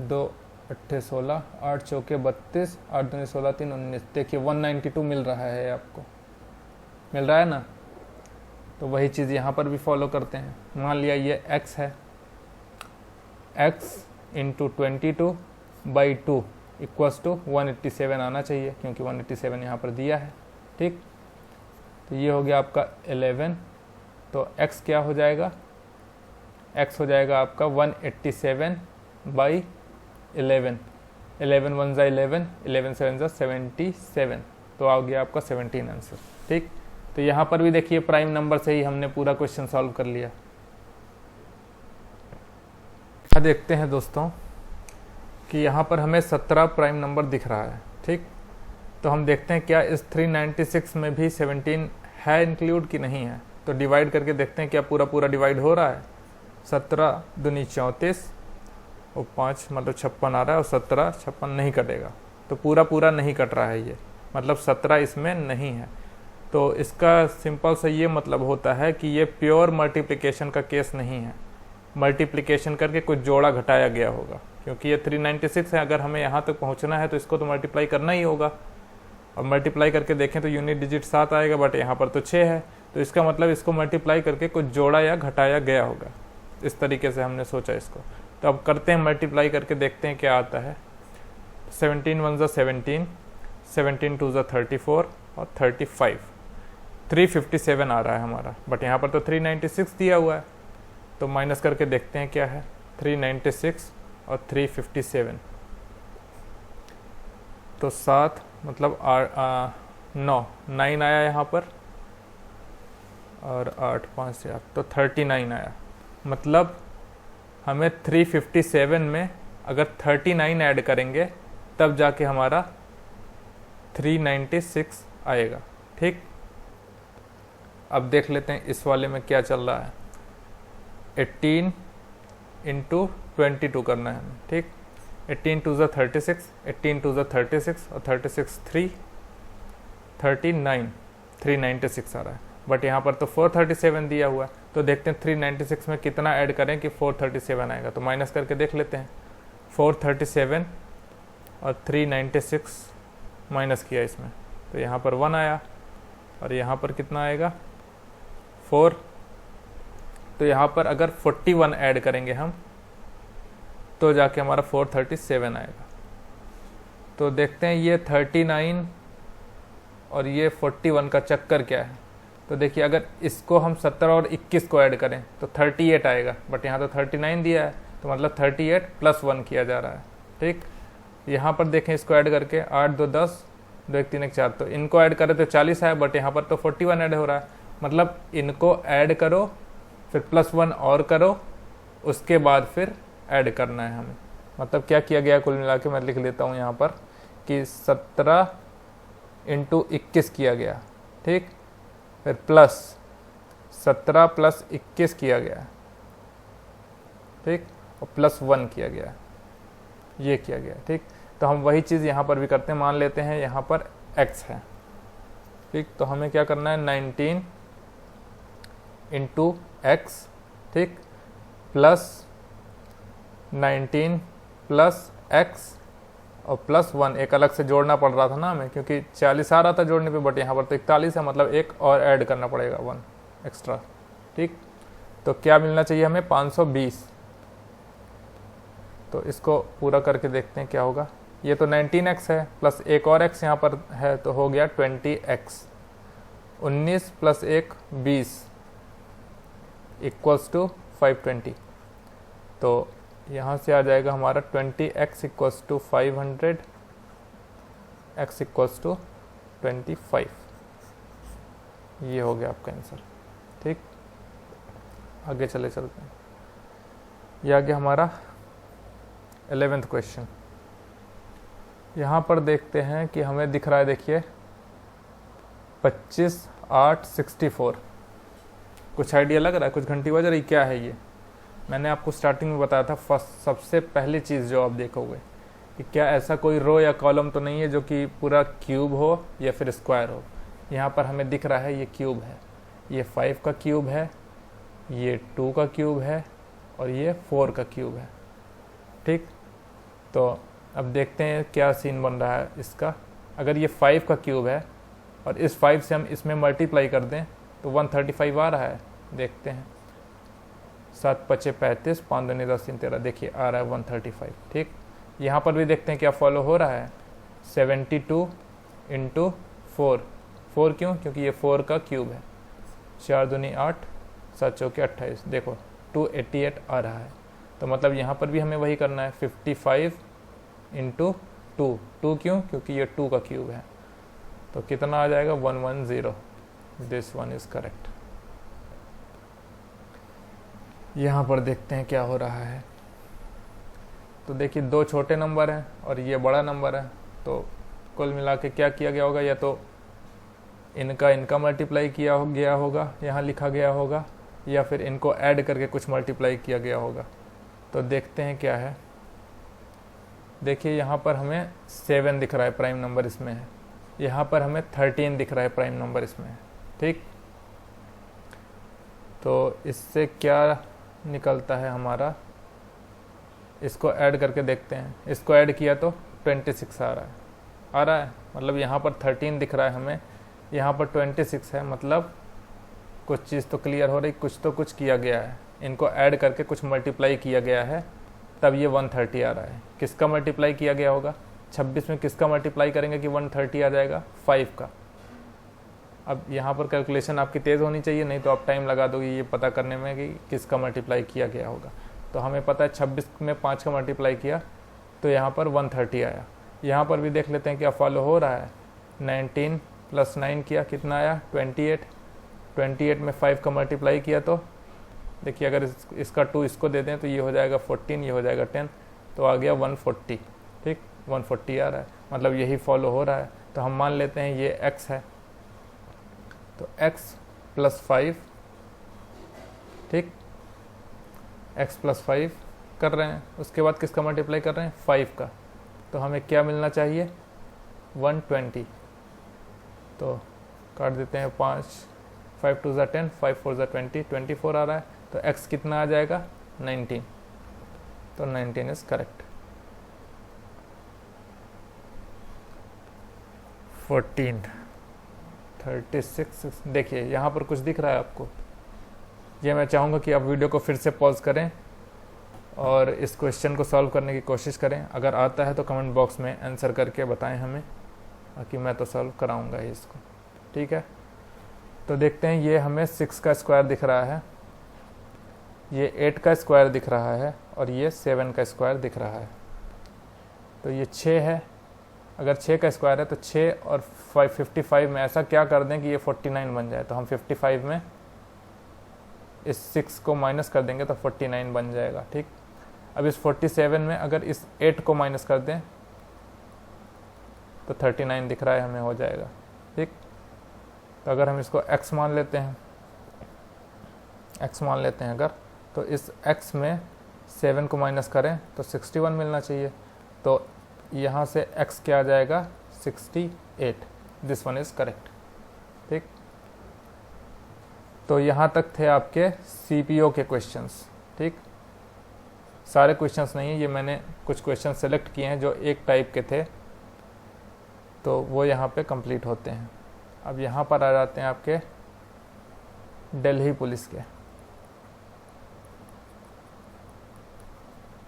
2 अट्ठे 16, 8 चौके 32, 8 दूनी 16, 3 19। देखिए 192 मिल रहा है, आपको मिल रहा है ना। तो वही चीज़ यहाँ पर भी फॉलो करते हैं। मान लिया ये x है, x इंटू 22/2 इक्वल्स टू 187 आना चाहिए, क्योंकि 187 यहाँ पर दिया है। ठीक, तो ये हो गया आपका 11। तो x क्या हो जाएगा, x हो जाएगा आपका 187/11। 11 1 ज़ा 11, 11 7 ज़ा 77। तो आ गया आपका 17 आंसर। ठीक, तो यहाँ पर भी देखिए प्राइम नंबर से ही हमने पूरा क्वेश्चन सॉल्व कर लिया। देखते हैं दोस्तों कि यहाँ पर हमें 17 प्राइम नंबर दिख रहा है। ठीक, तो हम देखते हैं क्या इस 396 में भी 17 है इंक्लूड कि नहीं है। तो डिवाइड करके देखते हैं क्या पूरा डिवाइड हो रहा है। 17 दूनी 34 और 5 मतलब 56 आ रहा है, और 17 56 नहीं कटेगा, तो पूरा नहीं कट रहा है ये, मतलब 17 इसमें नहीं है। तो इसका सिंपल सा ये मतलब होता है कि ये प्योर मल्टीप्लिकेशन का केस नहीं है, मल्टीप्लिकेशन करके कुछ जोड़ा घटाया गया होगा, क्योंकि ये 396 है। अगर हमें यहाँ तक पहुँचना है तो इसको तो मल्टीप्लाई करना ही होगा, और मल्टीप्लाई करके देखें तो यूनिट डिजिट 7 आएगा, बट यहाँ पर तो 6 है। तो इसका मतलब इसको मल्टीप्लाई करके कुछ जोड़ा या घटाया गया होगा। इस तरीके से हमने सोचा इसको। तो अब करते हैं मल्टीप्लाई करके देखते हैं क्या आता है। 17 1 ज़ा 17, 17 2 ज़ा 34 और 35, 357 आ रहा है हमारा। बट यहाँ पर तो 396 दिया हुआ है, तो माइनस करके देखते हैं क्या है। 396 और 357, तो 7 मतलब 9 आया यहाँ पर, और 8 5 8 तो 39 आया। मतलब हमें 357 में अगर 39 ऐड करेंगे तब जाके हमारा 396 आएगा। ठीक, अब देख लेते हैं इस वाले में क्या चल रहा है। 18 इंटू 22 करना है हमें। ठीक, 18 2 ज़ा 36, 18 2 ज़ा 36 और 36 3 39, 396 आ रहा है। बट यहाँ पर तो 437 दिया हुआ है, तो देखते हैं 396 में कितना ऐड करें कि 437 आएगा। तो माइनस करके देख लेते हैं। 437 और 396 माइनस किया इसमें, तो यहाँ पर 1 आया, और यहाँ पर कितना आएगा 4। तो यहाँ पर अगर 41 ऐड करेंगे हम तो जाके हमारा 437 आएगा। तो देखते हैं ये 39 और ये 41 का चक्कर क्या है। तो देखिए अगर इसको हम 17 और 21 को ऐड करें तो 38 आएगा, बट यहाँ तो 39 दिया है, तो मतलब 38 प्लस 1 किया जा रहा है। ठीक, यहाँ पर देखें इसको ऐड करके 8 2 10, 2 1 3 1 4, तो इनको ऐड करें तो 40 है, बट यहाँ पर तो 41 ऐड हो रहा है। मतलब इनको ऐड करो फिर प्लस 1 और करो, उसके बाद फिर ऐड करना है हमें। मतलब क्या किया गया कुल मिला के मैं लिख लेता हूँ यहाँ पर कि 17 इंटू 21 किया गया। ठीक, फिर प्लस 17 प्लस 21 किया गया। ठीक, और प्लस 1 किया गया, ये किया गया। ठीक, तो हम वही चीज़ यहाँ पर भी करते हैं। मान लेते हैं यहाँ पर x है। ठीक, तो हमें क्या करना है 19 इंटू एक्स। ठीक, प्लस 19 प्लस x और प्लस 1 एक अलग से जोड़ना पड़ रहा था ना हमें, क्योंकि 40 आ रहा था जोड़ने पे, बट यहाँ पर तो 41 है, मतलब एक और ऐड करना पड़ेगा 1 एक्स्ट्रा। ठीक, तो क्या मिलना चाहिए हमें 520। तो इसको पूरा करके देखते हैं क्या होगा। ये तो 19x है प्लस एक और x यहाँ पर है, तो हो गया 20x। 19 plus 1 20 equals to 520। तो यहाँ से आ जाएगा हमारा 20x equals to 500, x equals to 25। ये हो गया आपका आंसर। ठीक। आगे चलते हैं। ये आगे हमारा 11th क्वेश्चन। यहाँ पर देखते हैं कि हमें दिख रहा है, देखिए 25, 8, 64। कुछ आइडिया लग रहा है, कुछ घंटी बज रही, क्या है ये? मैंने आपको स्टार्टिंग में बताया था, फर्स्ट सबसे पहली चीज़ जो आप देखोगे कि क्या ऐसा कोई रो या कॉलम तो नहीं है जो कि पूरा क्यूब हो या फिर स्क्वायर हो। यहाँ पर हमें दिख रहा है ये क्यूब है, ये 5 का क्यूब है, ये 2 का क्यूब है और ये 4 का क्यूब है। ठीक, तो अब देखते हैं क्या सीन बन रहा है इसका। अगर ये 5 का क्यूब है और इस 5 से हम इसमें मल्टीप्लाई कर दें तो 135 आ रहा है। देखते हैं, 7 5 35, 5 2 10 3 13, देखिए आ रहा है 135। ठीक, यहाँ पर भी देखते हैं क्या फॉलो हो रहा है। 72 इंटू 4 क्यों? क्योंकि ये 4 का क्यूब है। 4 दूनी 8, 7 चौके 28, देखो 288 आ रहा है। तो मतलब यहाँ पर भी हमें वही करना है, 55 इंटू 2 क्यों? क्योंकि ये 2 का क्यूब है। तो कितना आ जाएगा? 110। This one is correct. यहाँ पर देखते हैं क्या हो रहा है। तो देखिए 2 छोटे नंबर हैं और ये बड़ा नंबर है, तो कुल मिला के क्या किया गया होगा, या तो इनका मल्टीप्लाई किया गया होगा, यहाँ लिखा गया होगा, या फिर इनको ऐड करके कुछ मल्टीप्लाई किया गया होगा। तो देखते हैं क्या है। देखिए यहाँ पर हमें 7 दिख रहा है, प्राइम नंबर इसमें है। यहाँ पर हमें 13 दिख रहा है, प्राइम नंबर इसमें है। ठीक, तो इससे क्या निकलता है हमारा, इसको ऐड करके देखते हैं। इसको ऐड किया तो 26 आ रहा है। मतलब यहाँ पर 13 दिख रहा है हमें, यहाँ पर 26 है। मतलब कुछ चीज़ तो क्लियर हो रही, कुछ तो कुछ किया गया है। इनको ऐड करके कुछ मल्टीप्लाई किया गया है, तब ये 130 आ रहा है। किसका मल्टीप्लाई किया गया होगा? 26 में किसका मल्टीप्लाई करेंगे कि 130 आ जाएगा? 5 का। अब यहाँ पर कैलकुलेशन आपकी तेज़ होनी चाहिए, नहीं तो आप टाइम लगा दोगे ये पता करने में कि किसका मल्टीप्लाई किया गया होगा। तो हमें पता है 26 में 5 का मल्टीप्लाई किया तो यहाँ पर 130 आया। यहाँ पर भी देख लेते हैं क्या फॉलो हो रहा है। 19 + 9 किया, कितना आया? 28 में 5 का मल्टीप्लाई किया तो देखिए, अगर इसका 2 इसको दे दें तो ये हो जाएगा 14, ये हो जाएगा 10, तो आ गया 140। ठीक, 140 आ रहा है, मतलब यही फॉलो हो रहा है। तो हम मान लेते हैं ये x है, तो x + 5, ठीक, x + 5 कर रहे हैं। उसके बाद किसका मल्टीप्लाई कर रहे हैं? 5 का। तो हमें क्या मिलना चाहिए? 120। तो काट देते हैं, 5 2 = 10, 5 4 = 20, 24 आ रहा है। तो x कितना आ जाएगा? 19। तो 19 इज करेक्ट। 14, 36। देखिए यहाँ पर कुछ दिख रहा है आपको? ये मैं चाहूँगा कि आप वीडियो को फिर से पॉज करें और इस क्वेश्चन को सॉल्व करने की कोशिश करें। अगर आता है तो कमेंट बॉक्स में आंसर करके बताएं हमें, बाकी मैं तो सॉल्व कराऊंगा ही इसको। ठीक है, तो देखते हैं। ये हमें 6 का स्क्वायर दिख रहा है, ये 8 का स्क्वायर दिख रहा है और ये 7 का स्क्वायर दिख रहा है। तो ये 6 है। अगर 6 का स्क्वायर है तो 6 और 55 में ऐसा क्या कर दें कि ये 49 बन जाए। तो हम 55 में इस 6 को माइनस कर देंगे तो 49 बन जाएगा। ठीक, अब इस 47 में अगर इस 8 को माइनस कर दें तो 39 दिख रहा है हमें, हो जाएगा। ठीक, तो अगर हम इसको x मान लेते हैं, अगर तो इस x में 7 को माइनस करें तो 61 मिलना चाहिए। तो यहाँ से x क्या आ जाएगा? 68। This one is correct. ठीक, तो यहाँ तक थे आपके CPO के क्वेश्चंस। ठीक, सारे क्वेश्चंस नहीं, ये मैंने कुछ क्वेश्चन सेलेक्ट किए हैं जो एक टाइप के थे, तो वो यहाँ पे कंप्लीट होते हैं। अब यहाँ पर आ जाते हैं आपके दिल्ली पुलिस के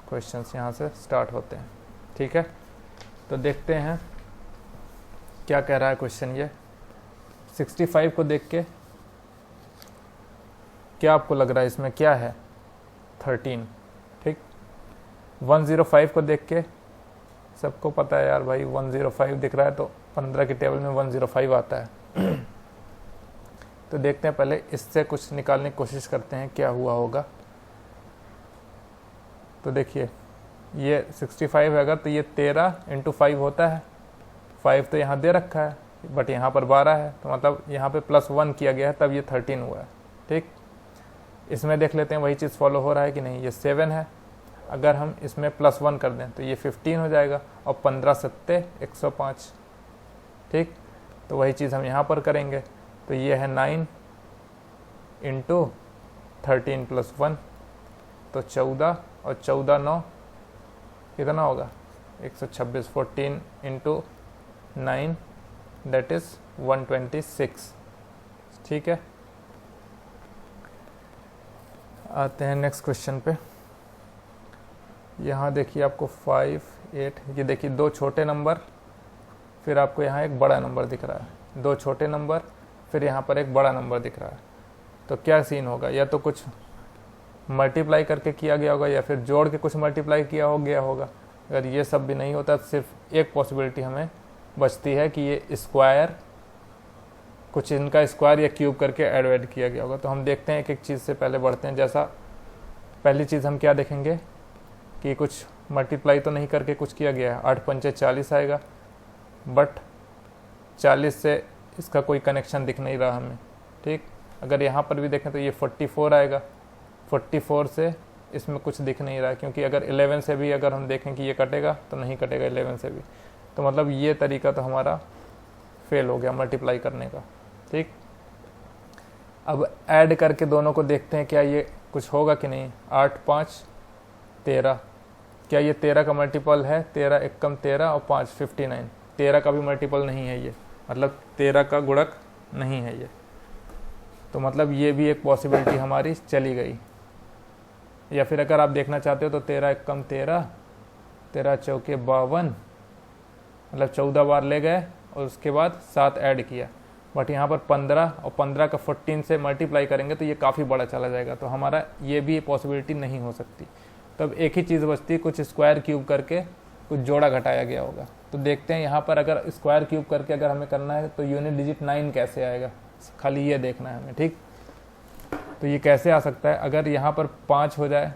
क्वेश्चंस, यहाँ से स्टार्ट होते हैं। ठीक है, तो देखते हैं क्या कह रहा है क्वेश्चन। ये 65 को देख के क्या आपको लग रहा है इसमें क्या है? 13। ठीक, 105 को देख के सबको पता है यार भाई 105 दिख रहा है तो 15 की टेबल में 105 आता है। तो देखते हैं, पहले इससे कुछ निकालने की कोशिश करते हैं क्या हुआ होगा। तो देखिए ये 65 है, अगर तो ये 13 × 5 होता है। 5 तो यहाँ दे रखा है, बट यहाँ पर 12 है, तो मतलब यहाँ पे +1 किया गया है, तब ये 13 हुआ है। ठीक, इसमें देख लेते हैं वही चीज़ फॉलो हो रहा है कि नहीं। ये 7 है, अगर हम इसमें +1 कर दें तो ये 15 हो जाएगा, और 15 सत्ते 105। ठीक, तो वही चीज़ हम यहाँ पर करेंगे। तो ये है 9 × 13 + 1, तो 14, और 14 9 कितना होगा 126। 14 × 9 दैट इज़ 126। ठीक है, आते हैं नेक्स्ट क्वेश्चन पे। यहाँ देखिए आपको 5 8, ये देखिए 2 छोटे नंबर, फिर आपको यहाँ एक बड़ा नंबर दिख रहा है। 2 छोटे नंबर, फिर यहाँ पर एक बड़ा नंबर दिख रहा है। तो क्या सीन होगा, या तो कुछ मल्टीप्लाई करके किया गया होगा, या फिर जोड़ के कुछ मल्टीप्लाई किया हो गया होगा। अगर ये सब भी नहीं होता, सिर्फ एक पॉसिबिलिटी हमें बचती है कि ये स्क्वायर, कुछ इनका स्क्वायर या क्यूब करके ऐड किया गया होगा। तो हम देखते हैं एक एक चीज़ से पहले बढ़ते हैं। जैसा पहली चीज़ हम क्या देखेंगे कि कुछ मल्टीप्लाई तो नहीं करके कुछ किया गया है। 8 पंचे 40 आएगा, बट 40 से इसका कोई कनेक्शन दिख नहीं रहा हमें। ठीक, अगर यहाँ पर भी देखें तो ये 44 आएगा, 44 से इसमें कुछ दिख नहीं रहा, क्योंकि अगर 11 से भी अगर हम देखें कि ये कटेगा तो नहीं कटेगा 11 से भी। तो मतलब ये तरीका तो हमारा फेल हो गया मल्टीप्लाई करने का। ठीक, अब ऐड करके दोनों को देखते हैं क्या ये कुछ होगा कि नहीं। 8 5 13, क्या ये 13 का मल्टीपल है? 13 1 कम 13 और 5 59। 13 का भी मल्टीपल नहीं है ये, मतलब 13 का गुणक नहीं है ये। तो मतलब ये भी एक पॉसिबिलिटी हमारी चली गई। या फिर अगर आप देखना चाहते हो तो 13 1 कम 13, 13 चौके 52, मतलब 14 बार ले गए और उसके बाद 7 ऐड किया। बट यहाँ पर 15 और 15 का 14 से मल्टीप्लाई करेंगे तो ये काफ़ी बड़ा चला जाएगा, तो हमारा ये भी पॉसिबिलिटी नहीं हो सकती। तब एक ही चीज़ बचती, कुछ स्क्वायर क्यूब करके कुछ जोड़ा घटाया गया होगा। तो देखते हैं यहाँ पर अगर स्क्वायर क्यूब करके अगर हमें करना है तो यूनिट डिजिट 9 कैसे आएगा, खाली ये देखना है हमें। ठीक, तो ये कैसे आ सकता है, अगर यहाँ पर 5 हो जाए,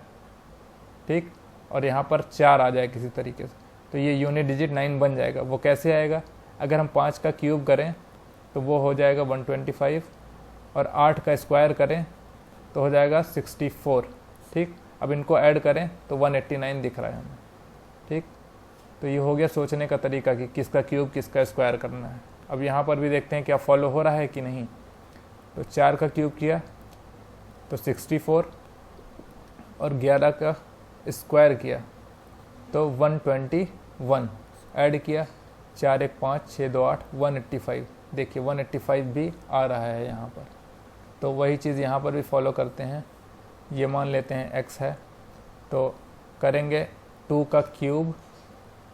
ठीक, और यहाँ पर 4 आ जाए किसी तरीके से, तो ये यूनिट डिजिट 9 बन जाएगा। वो कैसे आएगा, अगर हम 5 का क्यूब करें तो वो हो जाएगा 125, और 8 का स्क्वायर करें तो हो जाएगा 64। ठीक, अब इनको ऐड करें तो 189 दिख रहा है हमें। ठीक, तो ये हो गया सोचने का तरीका कि किसका क्यूब किसका स्क्वायर करना है। अब यहाँ पर भी देखते हैं क्या फॉलो हो रहा है कि नहीं। तो 4 का क्यूब किया तो 64, और 11 का स्क्वायर किया तो 121, ऐड किया 4 1 5 6 2 8 185। देखिए 185 भी आ रहा है यहाँ पर। तो वही चीज़ यहाँ पर भी फॉलो करते हैं। ये मान लेते हैं x है, तो करेंगे 2 का क्यूब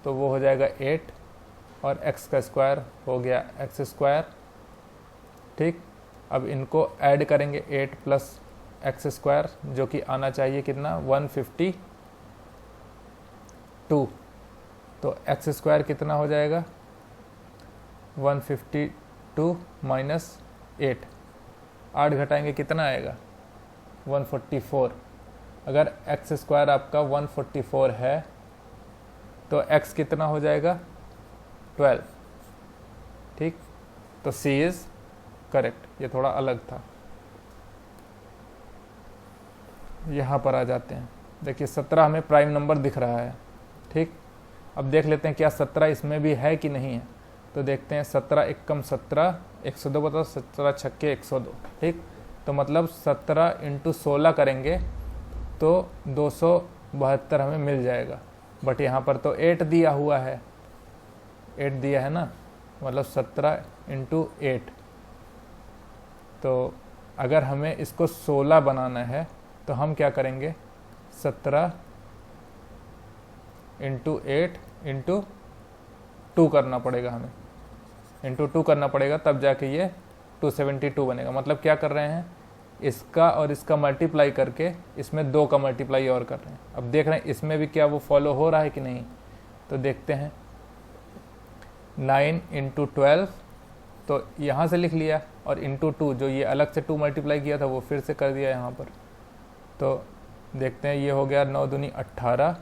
तो वो हो जाएगा 8, और x का स्क्वायर हो गया x स्क्वायर। ठीक, अब इनको ऐड करेंगे 8 + x स्क्वायर, जो कि आना चाहिए कितना 152। तो x स्क्वायर कितना हो जाएगा 152 - 8, 8 घटाएंगे कितना आएगा 144। अगर x स्क्वायर आपका 144 है तो x कितना हो जाएगा 12। ठीक, तो C इज़ करेक्ट। ये थोड़ा अलग था। यहाँ पर आ जाते हैं, देखिए 17 हमें प्राइम नंबर दिख रहा है। ठीक, अब देख लेते हैं क्या 17 इसमें भी है कि नहीं है। तो देखते हैं 17 1 कम 17 102, बताओ 17 छक्के 102। ठीक, तो मतलब 17 × 16 करेंगे तो 272 हमें मिल जाएगा। बट यहाँ पर तो 8 दिया हुआ है, 8 दिया है ना, मतलब 17 × 8। तो अगर हमें इसको 16 बनाना है तो हम क्या करेंगे 17 × 8 × 2 करना पड़ेगा हमें, × 2 करना पड़ेगा, तब जाके ये 272 बनेगा। मतलब क्या कर रहे हैं, इसका और इसका मल्टीप्लाई करके इसमें 2 का मल्टीप्लाई और कर रहे हैं। अब देख रहे हैं इसमें भी क्या वो फॉलो हो रहा है कि नहीं। तो देखते हैं 9 × 12 तो यहाँ से लिख लिया, और इंटू 2 जो ये अलग से 2 मल्टीप्लाई किया था वो फिर से कर दिया यहाँ पर। तो देखते हैं, ये हो गया 9 दूनी 18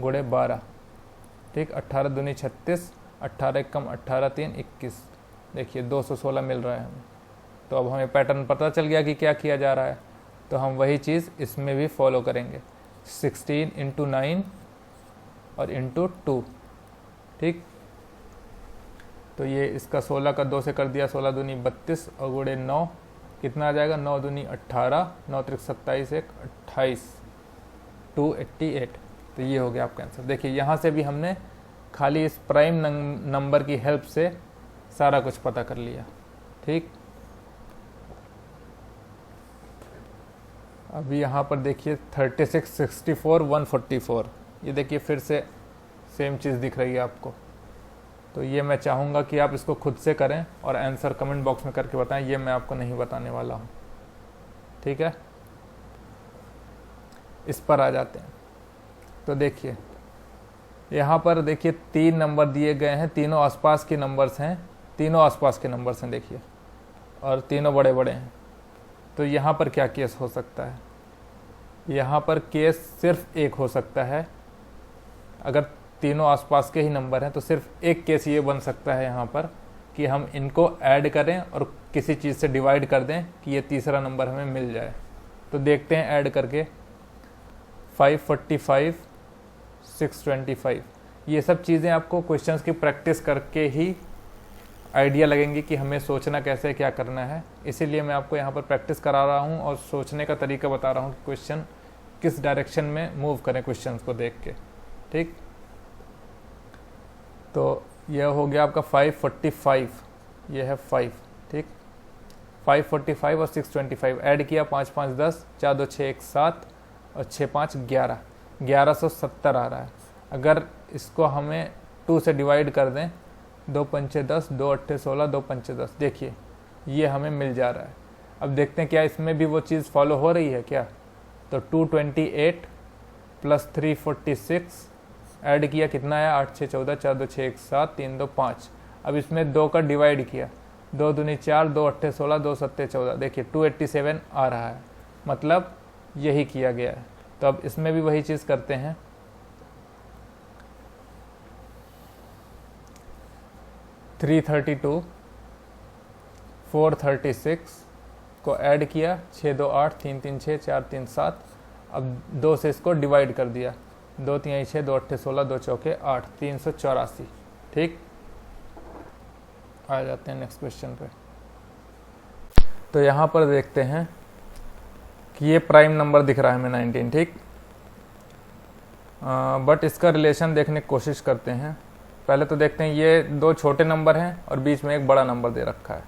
गुणे 12, ठीक, 18 दूनी 36, 18 कम 18 3 21, देखिए 216 मिल रहा है हमें। तो अब हमें पैटर्न पता चल गया कि क्या किया जा रहा है, तो हम वही चीज़ इसमें भी फॉलो करेंगे, 16 इंटू 9 और इंटू 2, ठीक। तो ये इसका 16 का 2 से कर दिया, 16 दूनी 32 और गुणे 9 कितना आ जाएगा, 9 दूनी 18, 9 त्रिक 27 1 28, 288। तो ये हो गया आपका आंसर। देखिए यहाँ से भी हमने खाली इस प्राइम नंबर की हेल्प से सारा कुछ पता कर लिया, ठीक। अभी यहाँ पर देखिए 36, 64, 144, ये देखिए फिर से सेम चीज़ दिख रही है आपको। तो ये मैं चाहूँगा कि आप इसको खुद से करें और आंसर कमेंट बॉक्स में करके बताएं, ये मैं आपको नहीं बताने वाला हूँ, ठीक है। इस पर आ जाते हैं। तो देखिए यहाँ पर देखिए 3 नंबर दिए गए हैं, तीनों आसपास के नंबर्स हैं, तीनों आसपास के नंबर्स हैं देखिए, और तीनों बड़े बड़े हैं। तो यहाँ पर क्या केस हो सकता है, यहाँ पर केस सिर्फ एक हो सकता है। अगर तीनों आसपास के ही नंबर हैं तो सिर्फ एक केस ये बन सकता है यहाँ पर कि हम इनको ऐड करें और किसी चीज़ से डिवाइड कर दें कि ये तीसरा नंबर हमें मिल जाए। तो देखते हैं ऐड करके, 545, 625, ये सब चीज़ें आपको क्वेश्चंस की प्रैक्टिस करके ही आइडिया लगेंगी कि हमें सोचना कैसे क्या करना है। इसीलिए मैं आपको यहाँ पर प्रैक्टिस करा रहा हूँ और सोचने का तरीका बता रहा हूँ कि क्वेश्चन किस डायरेक्शन में मूव करें क्वेश्चंस को देख के, ठीक। तो यह हो गया आपका 545, ये है 5, ठीक। 545 और 625 ऐड किया, 5 5 10, 4 2 6 1 7 और 6 5 11, 1170 आ रहा है। अगर इसको हमें 2 से डिवाइड कर दें, 2 पंचे 10, 2 अट्ठे 16, 2 पंचे 10, देखिए ये हमें मिल जा रहा है। अब देखते हैं क्या इसमें भी वो चीज़ फॉलो हो रही है क्या। तो 228 प्लस 346 ऐड किया, कितना आया, 8 6 14, 4 2 6 1 7, 3 2 5। अब इसमें 2 का डिवाइड किया, 2 दूनी 4, 2 अट्ठे 16, 2 सत्ते 14, देखिए 287 आ रहा है, मतलब यही किया गया है। तो अब इसमें भी वही चीज़ करते हैं, 332, 436 को ऐड किया, 6 2 8, 3 3 6, 4 3 7। अब 2 से इसको डिवाइड कर दिया, 2 3 6, 2 अट्ठे 16, 2 चौके 8, 384, ठीक। आ जाते हैं नेक्स्ट क्वेश्चन पे। तो यहाँ पर देखते हैं कि ये प्राइम नंबर दिख रहा है हमें 19, ठीक। बट इसका रिलेशन देखने की कोशिश करते हैं। पहले तो देखते हैं, ये 2 छोटे नंबर हैं और बीच में एक बड़ा नंबर दे रखा है।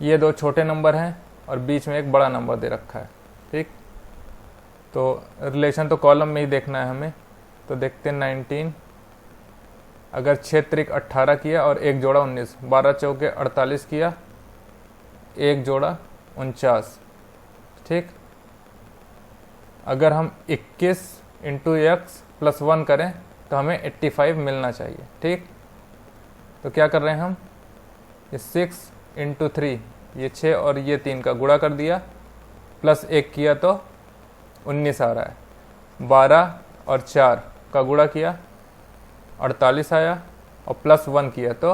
ये 2 छोटे नंबर हैं और बीच में एक बड़ा नंबर दे रखा है, ठीक। तो रिलेशन तो कॉलम में ही देखना है हमें। तो देखते हैं 19, अगर 6 त्रिक 18 किया और 1 जोड़ा 19, 12 चौके 48 किया, 1 जोड़ा 49, ठीक। अगर हम 21 इंटू एक्स प्लस 1 करें तो हमें 85 मिलना चाहिए, ठीक। तो क्या कर रहे हैं हम, ये 6 इंटू 3, ये 6 और ये 3 का गुणा कर दिया, प्लस 1 किया तो 19 आ रहा है। 12 और 4 का गुणा किया, 48 आया, और प्लस 1 किया तो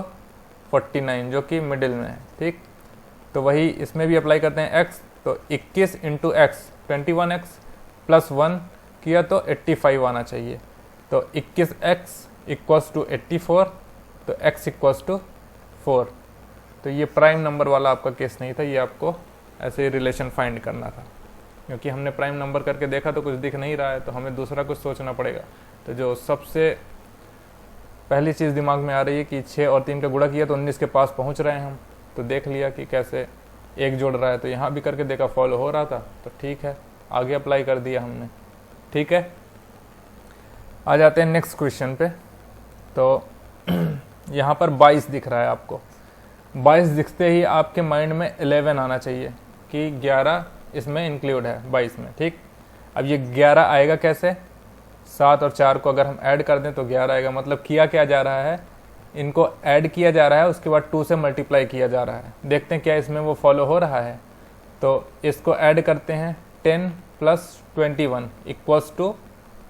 49, जो कि मिडिल में है, ठीक। तो वही इसमें भी अप्लाई करते हैं x, तो 21 इंटू एक्स 21x, प्लस 1 किया तो 85 आना चाहिए। तो 21x इक्वल्स टू 84, तो x इक्वल्स टू 4। तो ये प्राइम नंबर वाला आपका केस नहीं था, ये आपको ऐसे ही रिलेशन फाइंड करना था। क्योंकि हमने प्राइम नंबर करके देखा तो कुछ दिख नहीं रहा है, तो हमें दूसरा कुछ सोचना पड़ेगा। तो जो सबसे पहली चीज़ दिमाग में आ रही है कि 6 और 3 का गुणा किया तो 19 के पास पहुंच रहे हैं हम, तो देख लिया कि कैसे एक जोड़ रहा है। तो यहाँ भी करके देखा, फॉलो हो रहा था, तो ठीक है, आगे अप्लाई कर दिया हमने, ठीक है। आ जाते हैं नेक्स्ट क्वेश्चन पे। तो यहाँ पर 22 दिख रहा है आपको। 22 दिखते ही आपके माइंड में 11 आना चाहिए कि 11 इसमें इंक्लूड है 22 में, ठीक। अब ये 11 आएगा कैसे, 7 और 4 को अगर हम ऐड कर दें तो 11 आएगा। मतलब किया क्या जा रहा है, इनको ऐड किया जा रहा है, उसके बाद 2 से मल्टीप्लाई किया जा रहा है। देखते हैं क्या इसमें वो फॉलो हो रहा है। तो इसको ऐड करते हैं, 10 + 21 =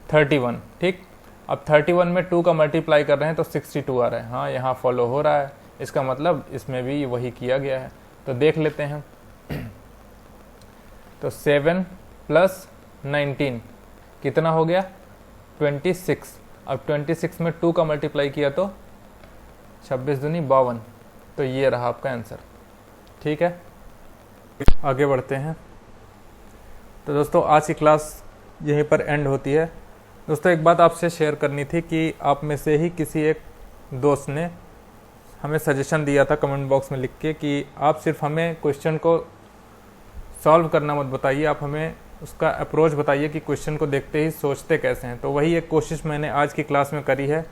31। ठीक, अब 31 में 2 का मल्टीप्लाई कर रहे हैं तो 62 आ रहा है। हाँ, यहाँ फॉलो हो रहा है, इसका मतलब इसमें भी वही किया गया है। तो देख लेते हैं। तो 7 + 19 कितना हो गया? 26। अब 26 में 2 का मल्टीप्लाई किया तो 26 दूनी 52। तो ये रहा आपका आंसर। ठीक है, आगे बढ़ते हैं। तो दोस्तों आज की क्लास यहीं पर एंड होती है। दोस्तों एक बात आपसे शेयर करनी थी कि आप में से ही किसी एक दोस्त ने हमें सजेशन दिया था कमेंट बॉक्स में लिख के कि आप सिर्फ हमें क्वेश्चन को सॉल्व करना मत बताइए, आप हमें उसका अप्रोच बताइए कि क्वेश्चन को देखते ही सोचते कैसे हैं। तो वही एक कोशिश मैंने आज की क्लास में करी है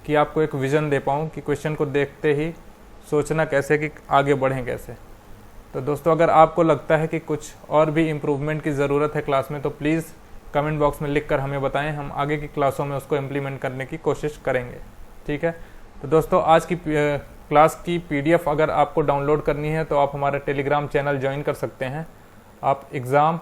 कि आपको एक विज़न दे पाऊँ कि क्वेश्चन को देखते ही सोचना कैसे, कि आगे बढ़ें कैसे। तो दोस्तों अगर आपको लगता है कि कुछ और भी इम्प्रूवमेंट की ज़रूरत है क्लास में तो प्लीज़ कमेंट बॉक्स में लिख कर हमें बताएं, हम आगे की क्लासों में उसको इम्प्लीमेंट करने की कोशिश करेंगे। ठीक है, तो दोस्तों आज की क्लास की PDF अगर आपको डाउनलोड करनी है तो आप हमारा टेलीग्राम चैनल ज्वाइन कर सकते हैं। आप एग्ज़ाम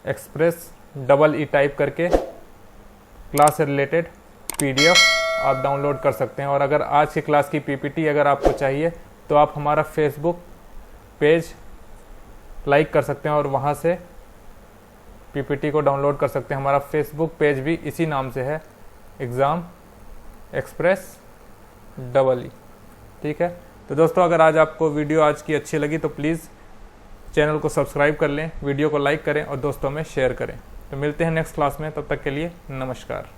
एक्सप्रेस EE टाइप करके क्लास से रिलेटेड PDF आप डाउनलोड कर सकते हैं। और अगर आज की क्लास की PPT अगर आपको चाहिए तो आप हमारा फेसबुक पेज लाइक कर सकते हैं और वहाँ से PPT को डाउनलोड कर सकते हैं। हमारा फेसबुक पेज भी इसी नाम से है, एग्ज़ाम एक्सप्रेस EE। ठीक है, तो दोस्तों अगर आज आपको वीडियो आज की अच्छी लगी तो प्लीज़ चैनल को सब्सक्राइब कर लें, वीडियो को लाइक करें और दोस्तों में शेयर करें। तो मिलते हैं नेक्स्ट क्लास में, तब तक के लिए नमस्कार।